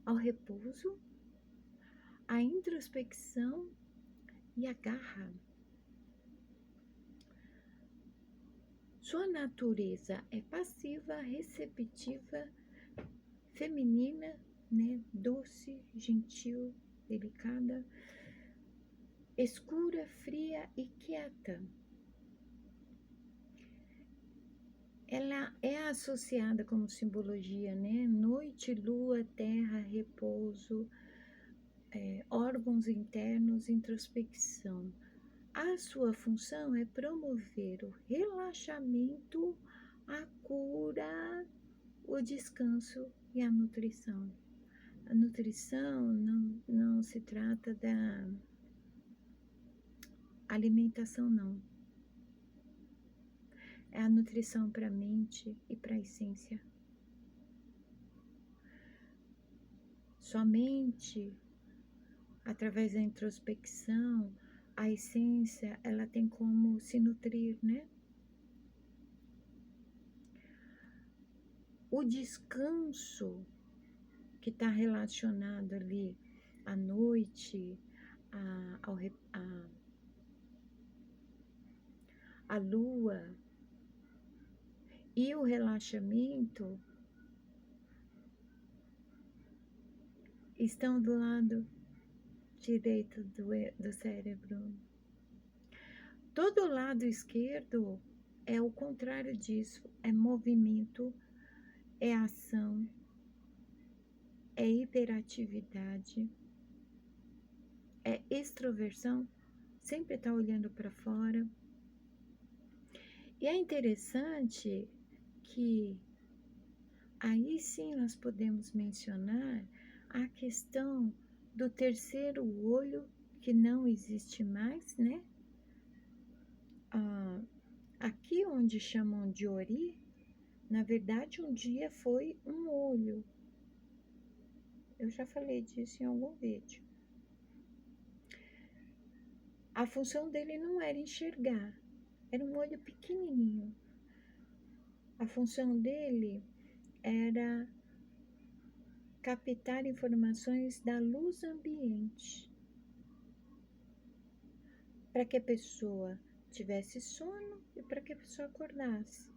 Ao repouso, à introspecção e à garra. Sua natureza é passiva, receptiva, feminina, né? Doce, gentil, delicada, escura, fria e quieta. Ela é associada como simbologia, né? Noite, lua, terra, repouso, órgãos internos, introspecção. A sua função é promover o relaxamento, a cura, o descanso e a nutrição. A nutrição não se trata da alimentação, não. É a nutrição para a mente e para a essência. Somente através da introspecção, a essência, ela tem como se nutrir, né? O descanso que está relacionado ali à noite, à lua e o relaxamento estão do lado direito do cérebro. Todo o lado esquerdo é o contrário disso, é movimento, é ação, é hiperatividade, é extroversão, sempre está olhando para fora. E é interessante que aí sim nós podemos mencionar a questão do terceiro olho, que não existe mais, né? Aqui onde chamam de Ori, na verdade um dia foi um olho. Eu já falei disso em algum vídeo. A função dele não era enxergar, era um olho pequenininho. A função dele era captar informações da luz ambiente, para que a pessoa tivesse sono e para que a pessoa acordasse.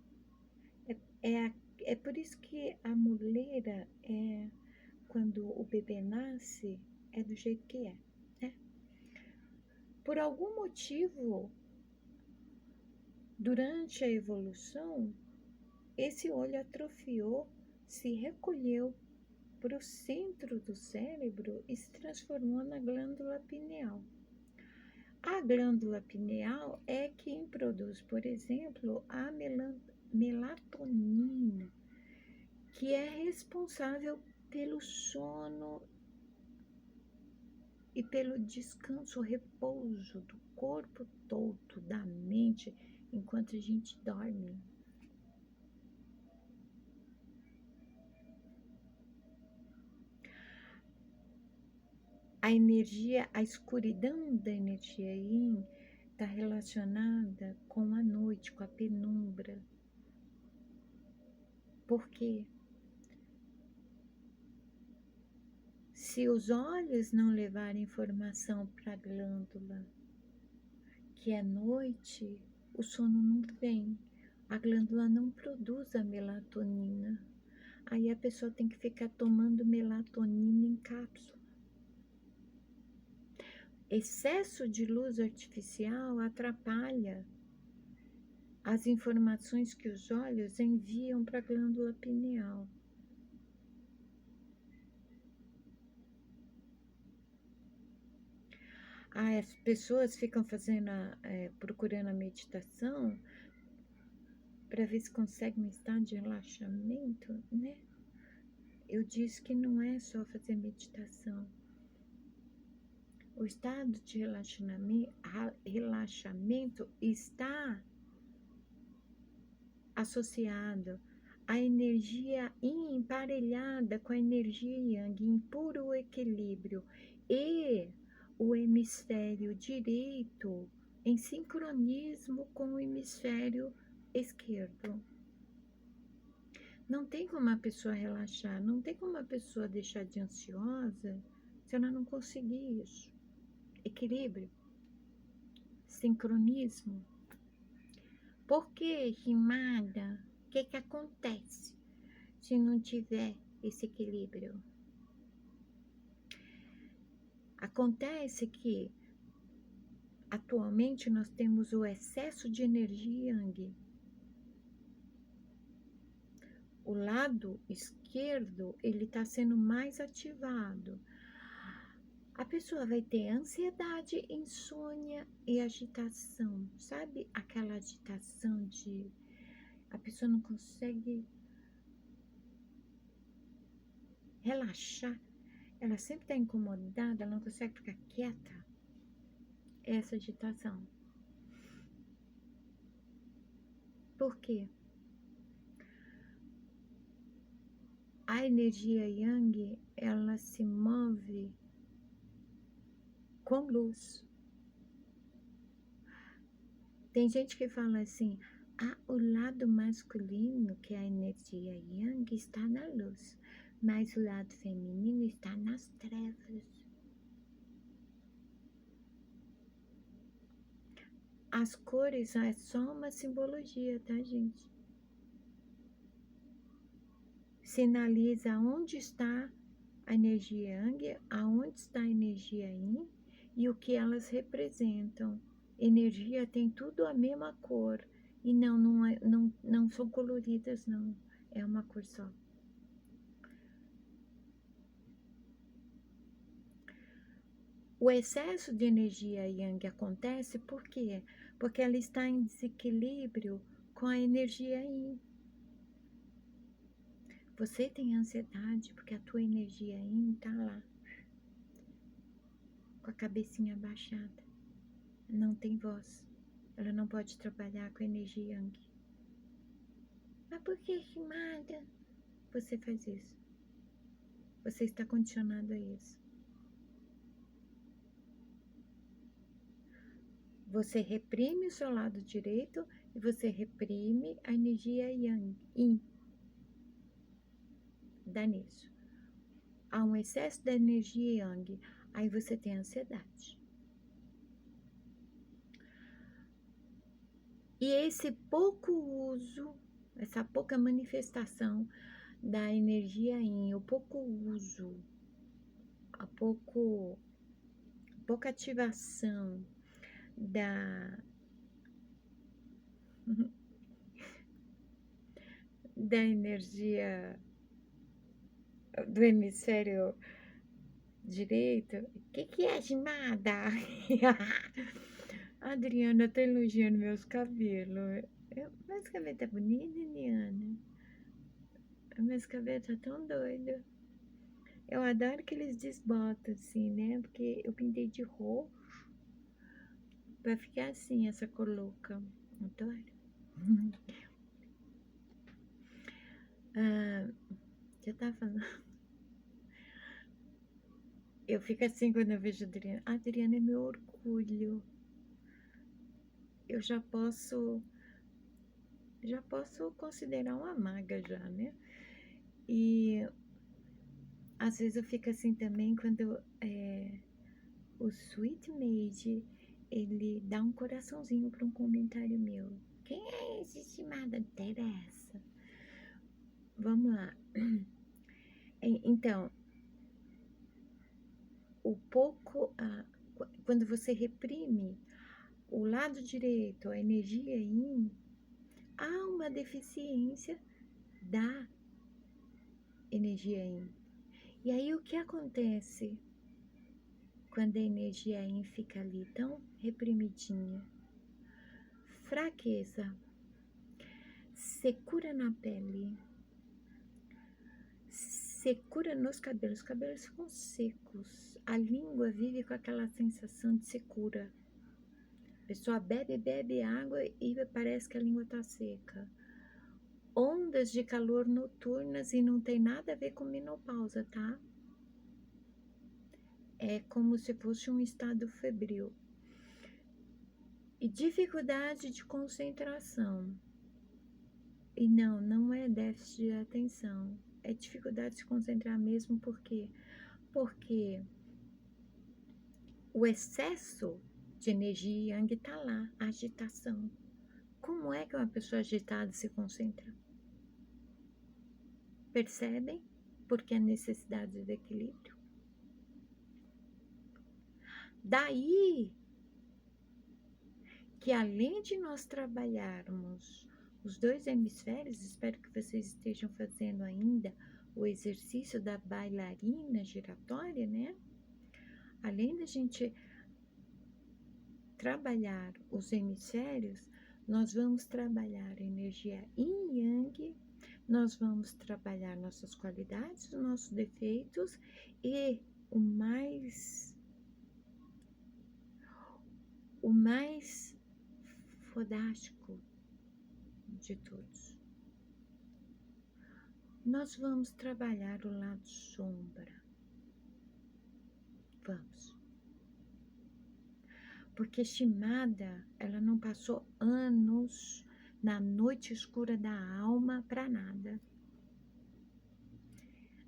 É por isso que a muleira, quando o bebê nasce, é do jeito que é, né? Por algum motivo, durante a evolução, esse olho atrofiou, se recolheu para o centro do cérebro e se transformou na glândula pineal. A glândula pineal é quem produz, por exemplo, a melatonina, que é responsável pelo sono e pelo descanso, repouso do corpo todo, da mente, enquanto a gente dorme. A energia, a escuridão da energia yin está relacionada com a noite, com a penumbra. Por quê? Se os olhos não levarem informação para a glândula, que é noite, o sono não vem. A glândula não produz a melatonina. Aí a pessoa tem que ficar tomando melatonina em cápsula. Excesso de luz artificial atrapalha as informações que os olhos enviam para a glândula pineal. As pessoas ficam procurando a meditação para ver se conseguem um estado de relaxamento, né? Eu disse que não é só fazer meditação. O estado de relaxamento está associado à energia yin emparelhada com a energia yang em puro equilíbrio e o hemisfério direito em sincronismo com o hemisfério esquerdo. Não tem como a pessoa relaxar, não tem como a pessoa deixar de ansiosa se ela não conseguir isso. Equilíbrio, sincronismo. Por que, Rimada? O que acontece se não tiver esse equilíbrio? Acontece que atualmente nós temos o excesso de energia yang. O lado esquerdo, ele está sendo mais ativado. A pessoa vai ter ansiedade, insônia e agitação. Sabe aquela agitação de a pessoa não consegue relaxar? Ela sempre está incomodada, ela não consegue ficar quieta. Essa agitação. Por quê? A energia Yang, ela se move com luz. Tem gente que fala assim, o lado masculino, que é a energia Yang, está na luz, mas o lado feminino está nas trevas. As cores é só uma simbologia, tá, gente? Sinaliza onde está a energia Yang, aonde está a energia Yin e o que elas representam. Energia tem tudo a mesma cor e não são coloridas, não. É uma cor só. O excesso de energia Yang acontece por quê? Porque ela está em desequilíbrio com a energia Yin. Você tem ansiedade porque a tua energia Yin está lá, com a cabecinha abaixada. Não tem voz. Ela não pode trabalhar com a energia Yang. Mas por que, Shimada? Você faz isso. Você está condicionado a isso. Você reprime o seu lado direito e você reprime a energia Yang, Yin. Dá nisso. Há um excesso da energia Yang, aí você tem ansiedade. E esse pouco uso, essa pouca manifestação da energia Yin, o pouco uso, a pouca ativação da energia do hemisfério direito. O que é, Shimada? Adriana tá elogiando meus cabelos. Meus cabelos tá bonito, Adriana. Meus cabelos tá tão doido. Eu adoro que eles desbotam assim, né? Porque eu pintei de roxo. Vai ficar assim essa cor louca. Adoro. Eu tava falando. Eu fico assim quando eu vejo a Adriana. A Adriana é meu orgulho. Eu já posso considerar uma maga já, né? E às vezes eu fico assim também quando o Sweet Made, ele dá um coraçãozinho para um comentário meu. Quem é esse, estimada Teresa? Vamos lá. Então, quando você reprime o lado direito, a energia Yin, há uma deficiência da energia Yin. E aí o que acontece quando a energia Yin fica ali tão reprimidinha? Fraqueza, secura na pele, secura nos cabelos, os cabelos ficam secos, a língua vive com aquela sensação de secura. A pessoa bebe água e parece que a língua está seca. Ondas de calor noturnas e não tem nada a ver com menopausa, tá? É como se fosse um estado febril. E dificuldade de concentração. E não é déficit de atenção. É dificuldade de se concentrar mesmo, por quê? Porque o excesso de energia Yang está lá, a agitação. Como é que uma pessoa agitada se concentra? Percebem? Porque a necessidade de equilíbrio. Daí que além de nós trabalharmos os dois hemisférios, espero que vocês estejam fazendo ainda o exercício da bailarina giratória, né? Além da gente trabalhar os hemisférios, nós vamos trabalhar a energia Yin e Yang, nós vamos trabalhar nossas qualidades, nossos defeitos e o mais fodástico de todos, Nós vamos trabalhar o lado sombra. Vamos. Porque Shimada, ela não passou anos na noite escura da alma para nada.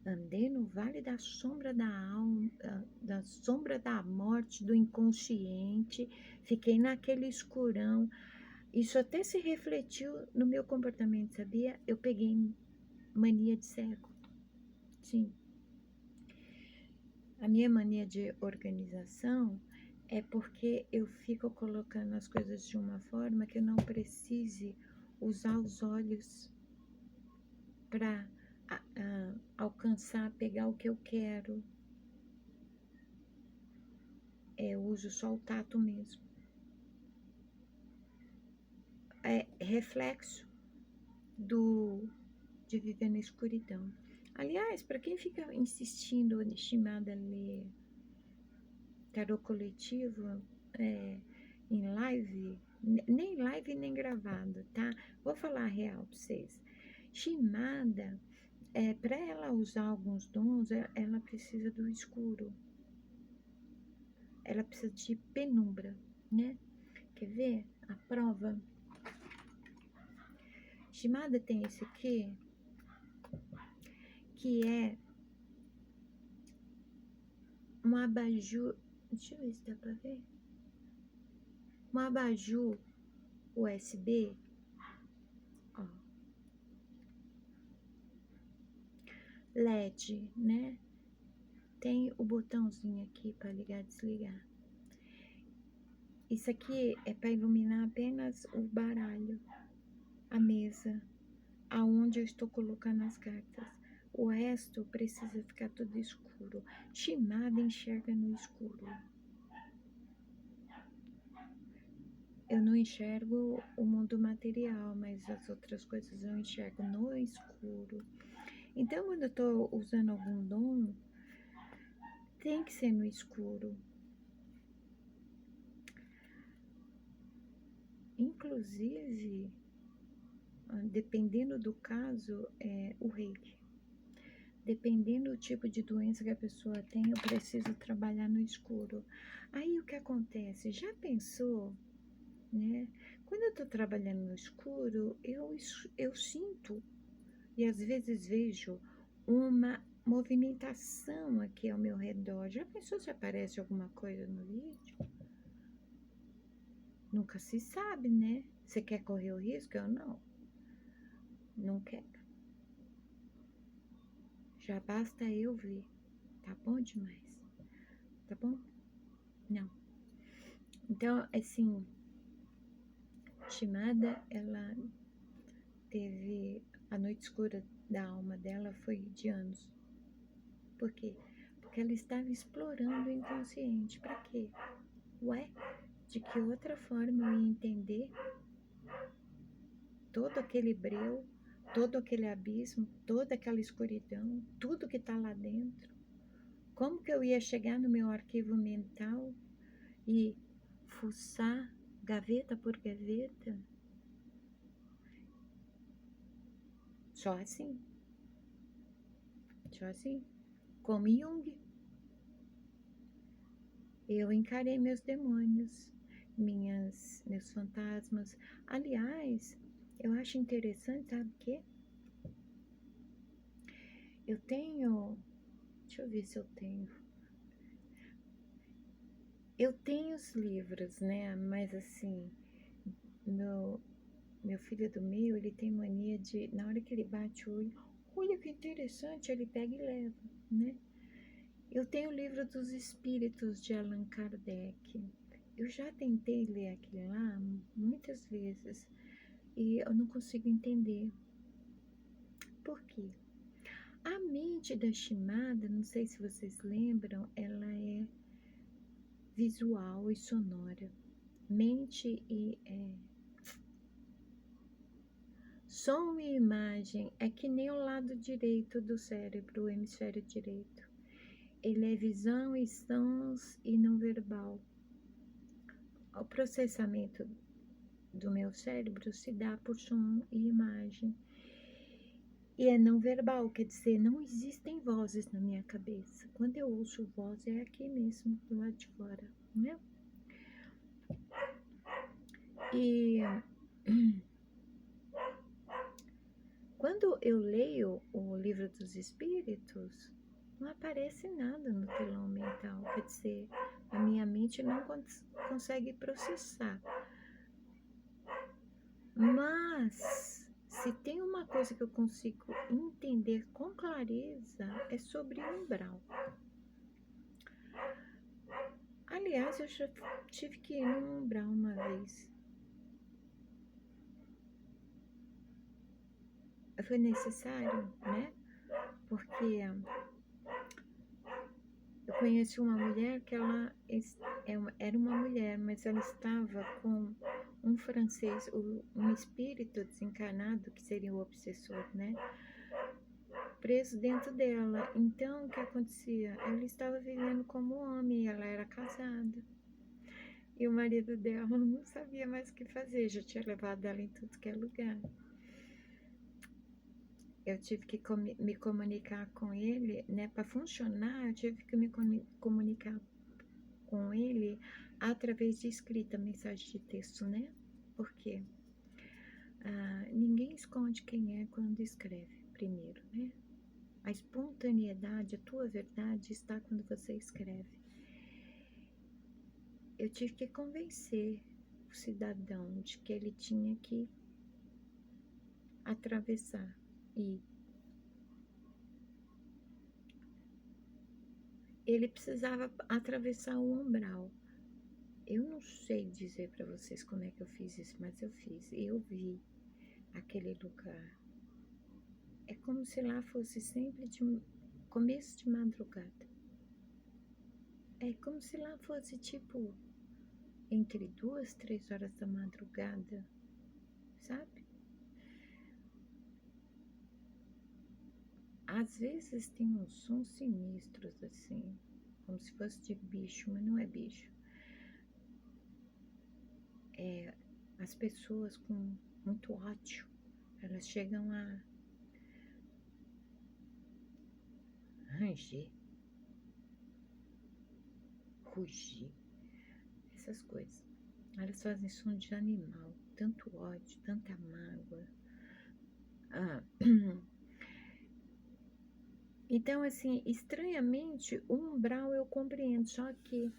Andei no vale da sombra da alma, da sombra da morte, do inconsciente, fiquei naquele escurão. Isso até se refletiu no meu comportamento, sabia? Eu peguei mania de cego. Sim. A minha mania de organização é porque eu fico colocando as coisas de uma forma que eu não precise usar os olhos para alcançar, pegar o que eu quero. Eu uso só o tato mesmo. É reflexo de viver na escuridão. Aliás, para quem fica insistindo, estimada, ler tarô coletivo em live, nem live nem gravado, tá? Vou falar a real para vocês. Shimada, para ela usar alguns dons, ela precisa do escuro. Ela precisa de penumbra, né? Quer ver? A prova. Shimada tem esse aqui, que é um abajur. Deixa eu ver se dá pra ver. Um abajur USB. Ó. LED, né? Tem o botãozinho aqui para ligar e desligar. Isso aqui é para iluminar apenas o baralho, a mesa, aonde eu estou colocando as cartas. O resto precisa ficar tudo escuro. Shimada enxerga no escuro. Eu não enxergo o mundo material, mas as outras coisas eu enxergo no escuro. Então, quando eu estou usando algum dom, tem que ser no escuro. Inclusive, dependendo do caso, o reiki. Dependendo do tipo de doença que a pessoa tem, eu preciso trabalhar no escuro. Aí o que acontece? Já pensou, né? Quando eu estou trabalhando no escuro, eu sinto e às vezes vejo uma movimentação aqui ao meu redor. Já pensou se aparece alguma coisa no vídeo? Nunca se sabe, né? Você quer correr o risco? Eu não. Não quero. Já basta eu ver. Tá bom demais. Tá bom? Não. Então, assim, Shimada, ela teve a noite escura da alma dela foi de anos. Por quê? Porque ela estava explorando o inconsciente. Pra quê? Ué, de que outra forma eu ia entender todo aquele breu, todo aquele abismo, toda aquela escuridão, tudo que tá lá dentro? Como que eu ia chegar no meu arquivo mental e fuçar gaveta por gaveta? Só assim. Só assim. Como Jung. Eu encarei meus demônios, meus fantasmas. Aliás, eu acho interessante, sabe o quê? Eu tenho. Deixa eu ver se eu tenho. Eu tenho os livros, né? Mas assim, meu filho do meio, ele tem mania de, na hora que ele bate o olho, olha que interessante, ele pega e leva, né? Eu tenho o livro dos espíritos de Allan Kardec. Eu já tentei ler aquele lá muitas vezes e eu não consigo entender. Por quê? A mente da Shimada, não sei se vocês lembram, ela é visual e sonora. Mente e som e imagem é que nem o lado direito do cérebro, o hemisfério direito. Ele é visão e sons e não verbal. O processamento do meu cérebro se dá por som e imagem. E é não verbal, quer dizer, não existem vozes na minha cabeça. Quando eu ouço voz, é aqui mesmo, do lado de fora, né? E quando eu leio o Livro dos Espíritos, não aparece nada no telão mental, quer dizer, a minha mente não consegue processar. Mas, se tem uma coisa que eu consigo entender com clareza, é sobre umbral. Aliás, eu já tive que ir num umbral uma vez. Foi necessário, né? Porque eu conheci uma mulher que ela era uma mulher, mas ela estava com um francês, um espírito desencarnado, que seria o obsessor, né? Preso dentro dela. Então, o que acontecia? Ela estava vivendo como homem e ela era casada. E o marido dela não sabia mais o que fazer, já tinha levado ela em tudo que é lugar. Eu tive que me comunicar com ele, né? Para funcionar, eu tive que me comunicar com ele através de escrita, mensagem de texto, né? Por quê? Ninguém esconde quem é quando escreve, primeiro, né? A espontaneidade, a tua verdade está quando você escreve. Eu tive que convencer o cidadão de que ele tinha que atravessar e ele precisava atravessar o umbral. Eu não sei dizer para vocês como é que eu fiz isso, mas eu fiz. Eu vi aquele lugar. É como se lá fosse sempre de começo de madrugada. É como se lá fosse tipo entre 2, 3 horas da madrugada, sabe? Às vezes tem uns sons sinistros assim, como se fosse de bicho, mas não é bicho. As pessoas com muito ódio, elas chegam a ranger, rugir, essas coisas. Elas fazem som de animal, tanto ódio, tanta mágoa. Então, assim, estranhamente, o umbral eu compreendo, só que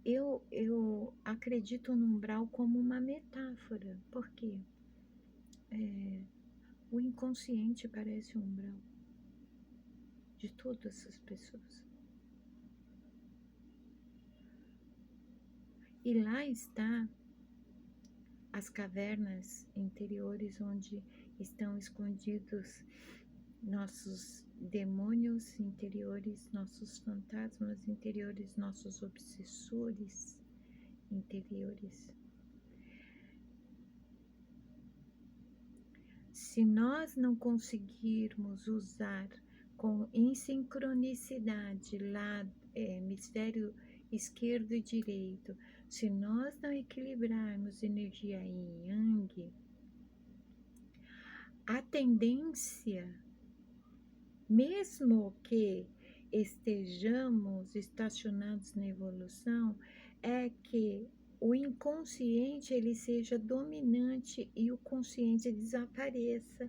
eu acredito no umbral como uma metáfora, porque o inconsciente parece um umbral de todas essas pessoas. E lá está as cavernas interiores onde estão escondidos nossos demônios interiores, nossos fantasmas interiores, nossos obsessores interiores. Se nós não conseguirmos usar em sincronicidade lá, hemisfério esquerdo e direito, se nós não equilibrarmos energia yin e yang, a tendência, mesmo que estejamos estacionados na evolução, é que o inconsciente ele seja dominante e o consciente desapareça.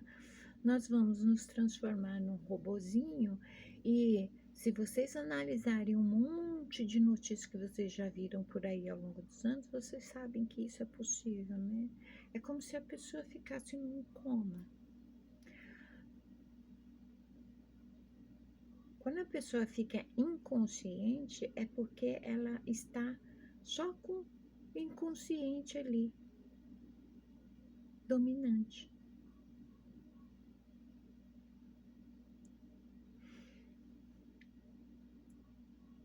Nós vamos nos transformar num robozinho e se vocês analisarem um monte de notícias que vocês já viram por aí ao longo dos anos, vocês sabem que isso é possível, né? É como se a pessoa ficasse num coma. Quando a pessoa fica inconsciente, é porque ela está só com o inconsciente ali, dominante.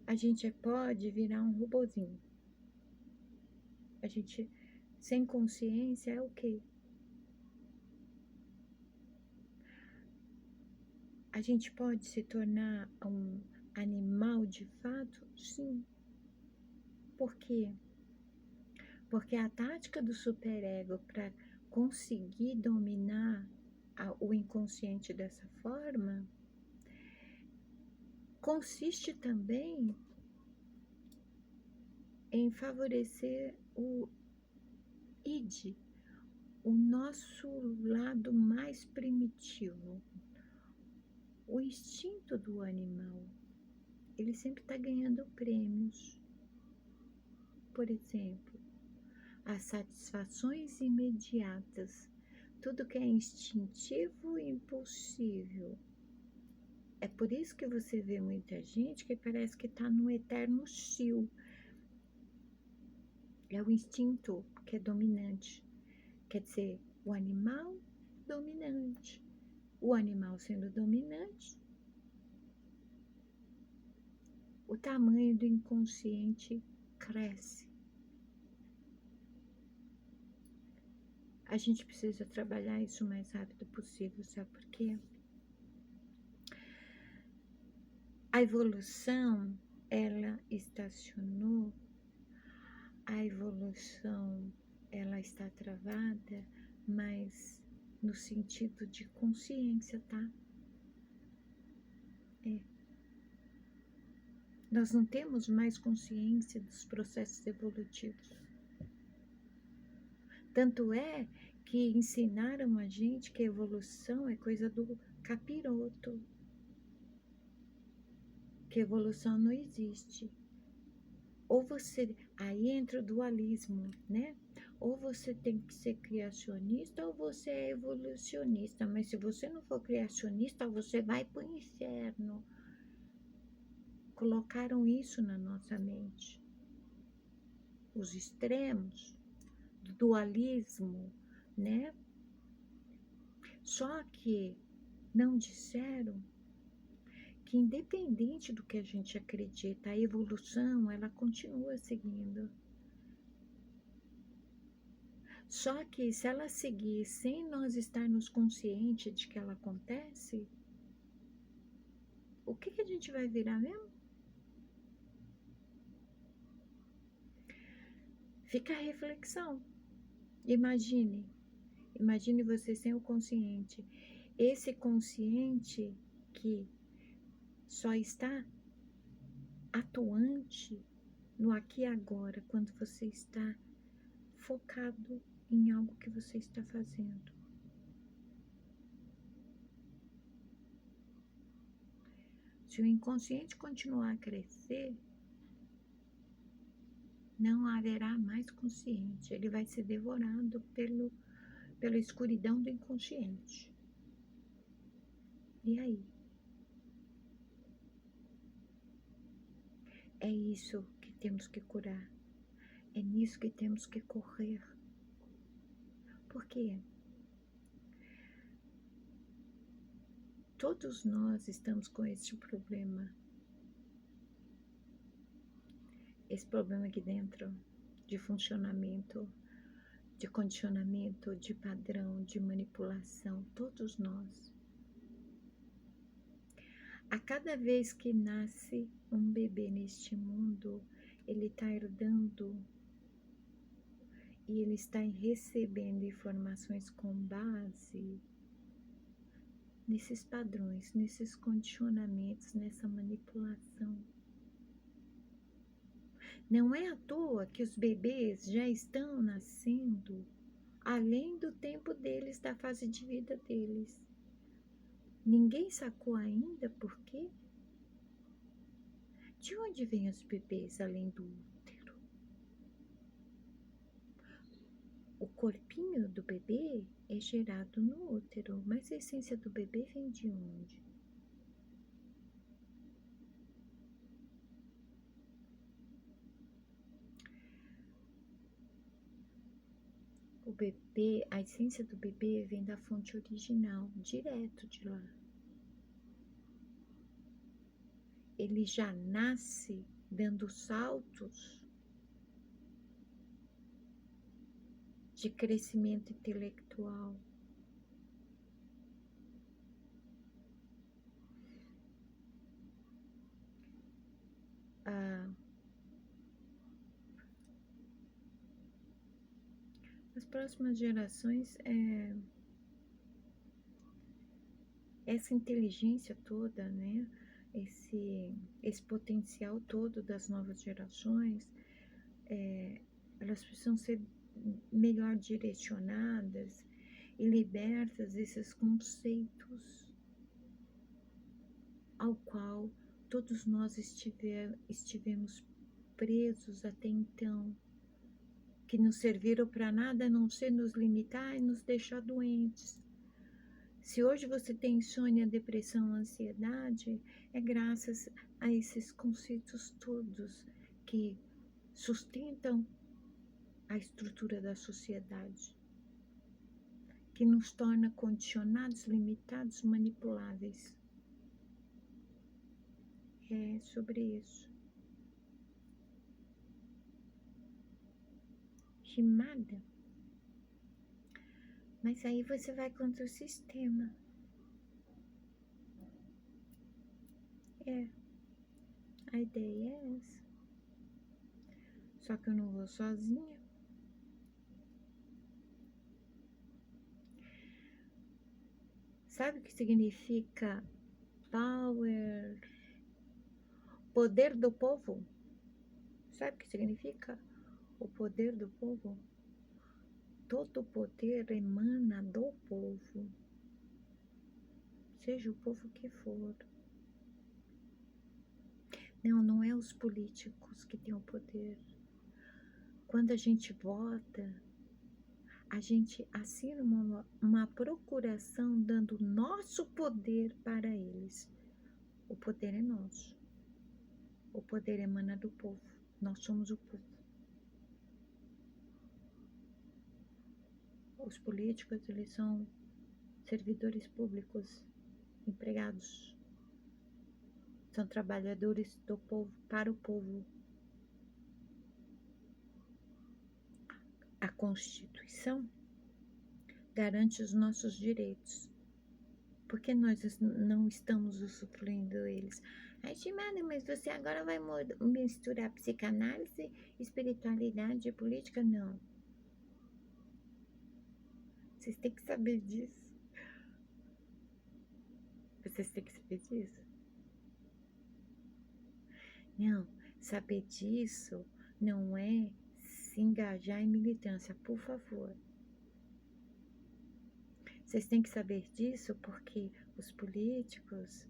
A gente pode virar um robozinho. A gente, sem consciência, é o quê? A gente pode se tornar um animal de fato? Sim. Por quê? Porque a tática do superego para conseguir dominar o inconsciente dessa forma, consiste também em favorecer o id, o nosso lado mais primitivo, o instinto do animal. Ele sempre está ganhando prêmios. Por exemplo, as satisfações imediatas, tudo que é instintivo e impulsivo. É por isso que você vê muita gente que parece que está no eterno cio. É o instinto que é dominante. Quer dizer, o animal dominante. O animal sendo dominante, o tamanho do inconsciente cresce. A gente precisa trabalhar isso o mais rápido possível, sabe por quê? A evolução, ela estacionou, a evolução, ela está travada, mas no sentido de consciência, tá? Nós não temos mais consciência dos processos evolutivos. Tanto é que ensinaram a gente que a evolução é coisa do capiroto, que evolução não existe. Ou você, aí entra o dualismo, né? Ou você tem que ser criacionista ou você é evolucionista, mas se você não for criacionista, você vai para o inferno. Colocaram isso na nossa mente. Os extremos do dualismo, né? Só que não disseram que independente do que a gente acredita, a evolução, ela continua seguindo. Só que se ela seguir sem nós estarmos conscientes de que ela acontece, o que a gente vai virar mesmo? Fica a reflexão. Imagine você sem o consciente. Esse consciente que só está atuante no aqui e agora, quando você está focado em algo que você está fazendo. Se o inconsciente continuar a crescer, não haverá mais consciente. Ele vai ser devorado pela escuridão do inconsciente. E aí? É isso que temos que curar. É nisso que temos que correr. Por quê? Todos nós estamos com este problema. Esse problema aqui dentro de funcionamento, de condicionamento, de padrão, de manipulação, todos nós. A cada vez que nasce um bebê neste mundo, ele está herdando e ele está recebendo informações com base nesses padrões, nesses condicionamentos, nessa manipulação. Não é à toa que os bebês já estão nascendo além do tempo deles, da fase de vida deles. Ninguém sacou ainda por quê? De onde vêm os bebês além do útero? O corpinho do bebê é gerado no útero, mas a essência do bebê vem de onde? O bebê, a essência do bebê vem da fonte original, direto de lá. Ele já nasce dando saltos de crescimento intelectual. As próximas gerações essa inteligência toda, né? Esse potencial todo das novas gerações, elas precisam ser melhor direcionadas e libertas desses conceitos ao qual todos nós estivemos presos até então, que não serviram para nada a não ser nos limitar e nos deixar doentes. Se hoje você tem insônia, depressão, ansiedade, é graças a esses conceitos todos que sustentam a estrutura da sociedade, que nos torna condicionados, limitados, manipuláveis. É sobre isso. Rimada. Mas aí você vai contra o sistema. A ideia é essa. Só que eu não vou sozinha. Sabe o que significa power? Poder do povo? Sabe o que significa o poder do povo? Todo poder emana do povo, seja o povo que for. Não é os políticos que têm o poder. Quando a gente vota, a gente assina uma procuração dando nosso poder para eles. O poder é nosso. O poder emana do povo. Nós somos o povo. Os políticos, eles são servidores públicos, empregados. São trabalhadores do povo, para o povo. A Constituição garante os nossos direitos. Por que nós não estamos usufruindo eles? Ai, Gimana, mas você agora vai misturar psicanálise, espiritualidade e política? Não. Vocês têm que saber disso. Vocês têm que saber disso. Não, saber disso não é se engajar em militância, por favor. Vocês têm que saber disso porque os políticos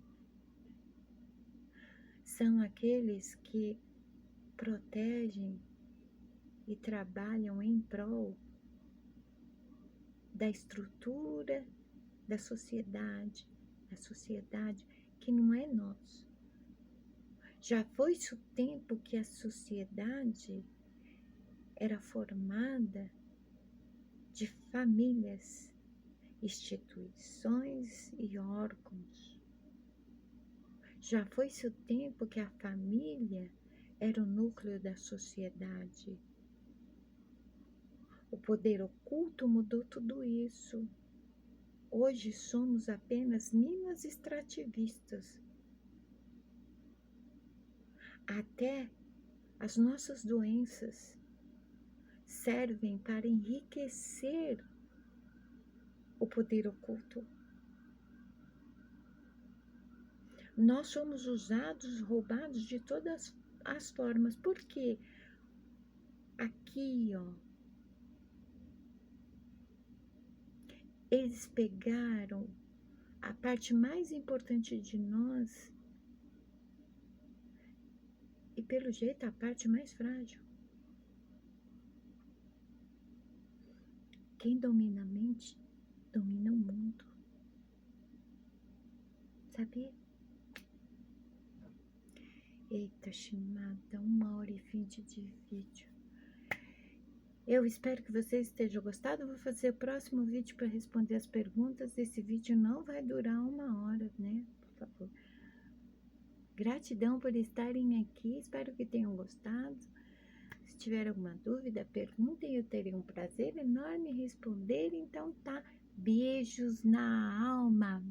são aqueles que protegem e trabalham em prol da estrutura da sociedade que não é nossa. Já foi-se o tempo que a sociedade era formada de famílias, instituições e órgãos. Já foi-se o tempo que a família era o núcleo da sociedade. O poder oculto mudou tudo isso. Hoje somos apenas minas extrativistas. Até as nossas doenças servem para enriquecer o poder oculto. Nós somos usados, roubados de todas as formas. Por quê? Aqui, ó, eles pegaram a parte mais importante de nós e, pelo jeito, a parte mais frágil. Quem domina a mente, domina o mundo. Sabia? Eita, Shimada, 1h20 de vídeo. Eu espero que vocês estejam gostado. Eu vou fazer o próximo vídeo para responder as perguntas. Esse vídeo não vai durar 1 hora, né? Por favor. Gratidão por estarem aqui. Espero que tenham gostado. Se tiver alguma dúvida, perguntem. Eu terei um prazer enorme em responder. Então tá. Beijos na alma.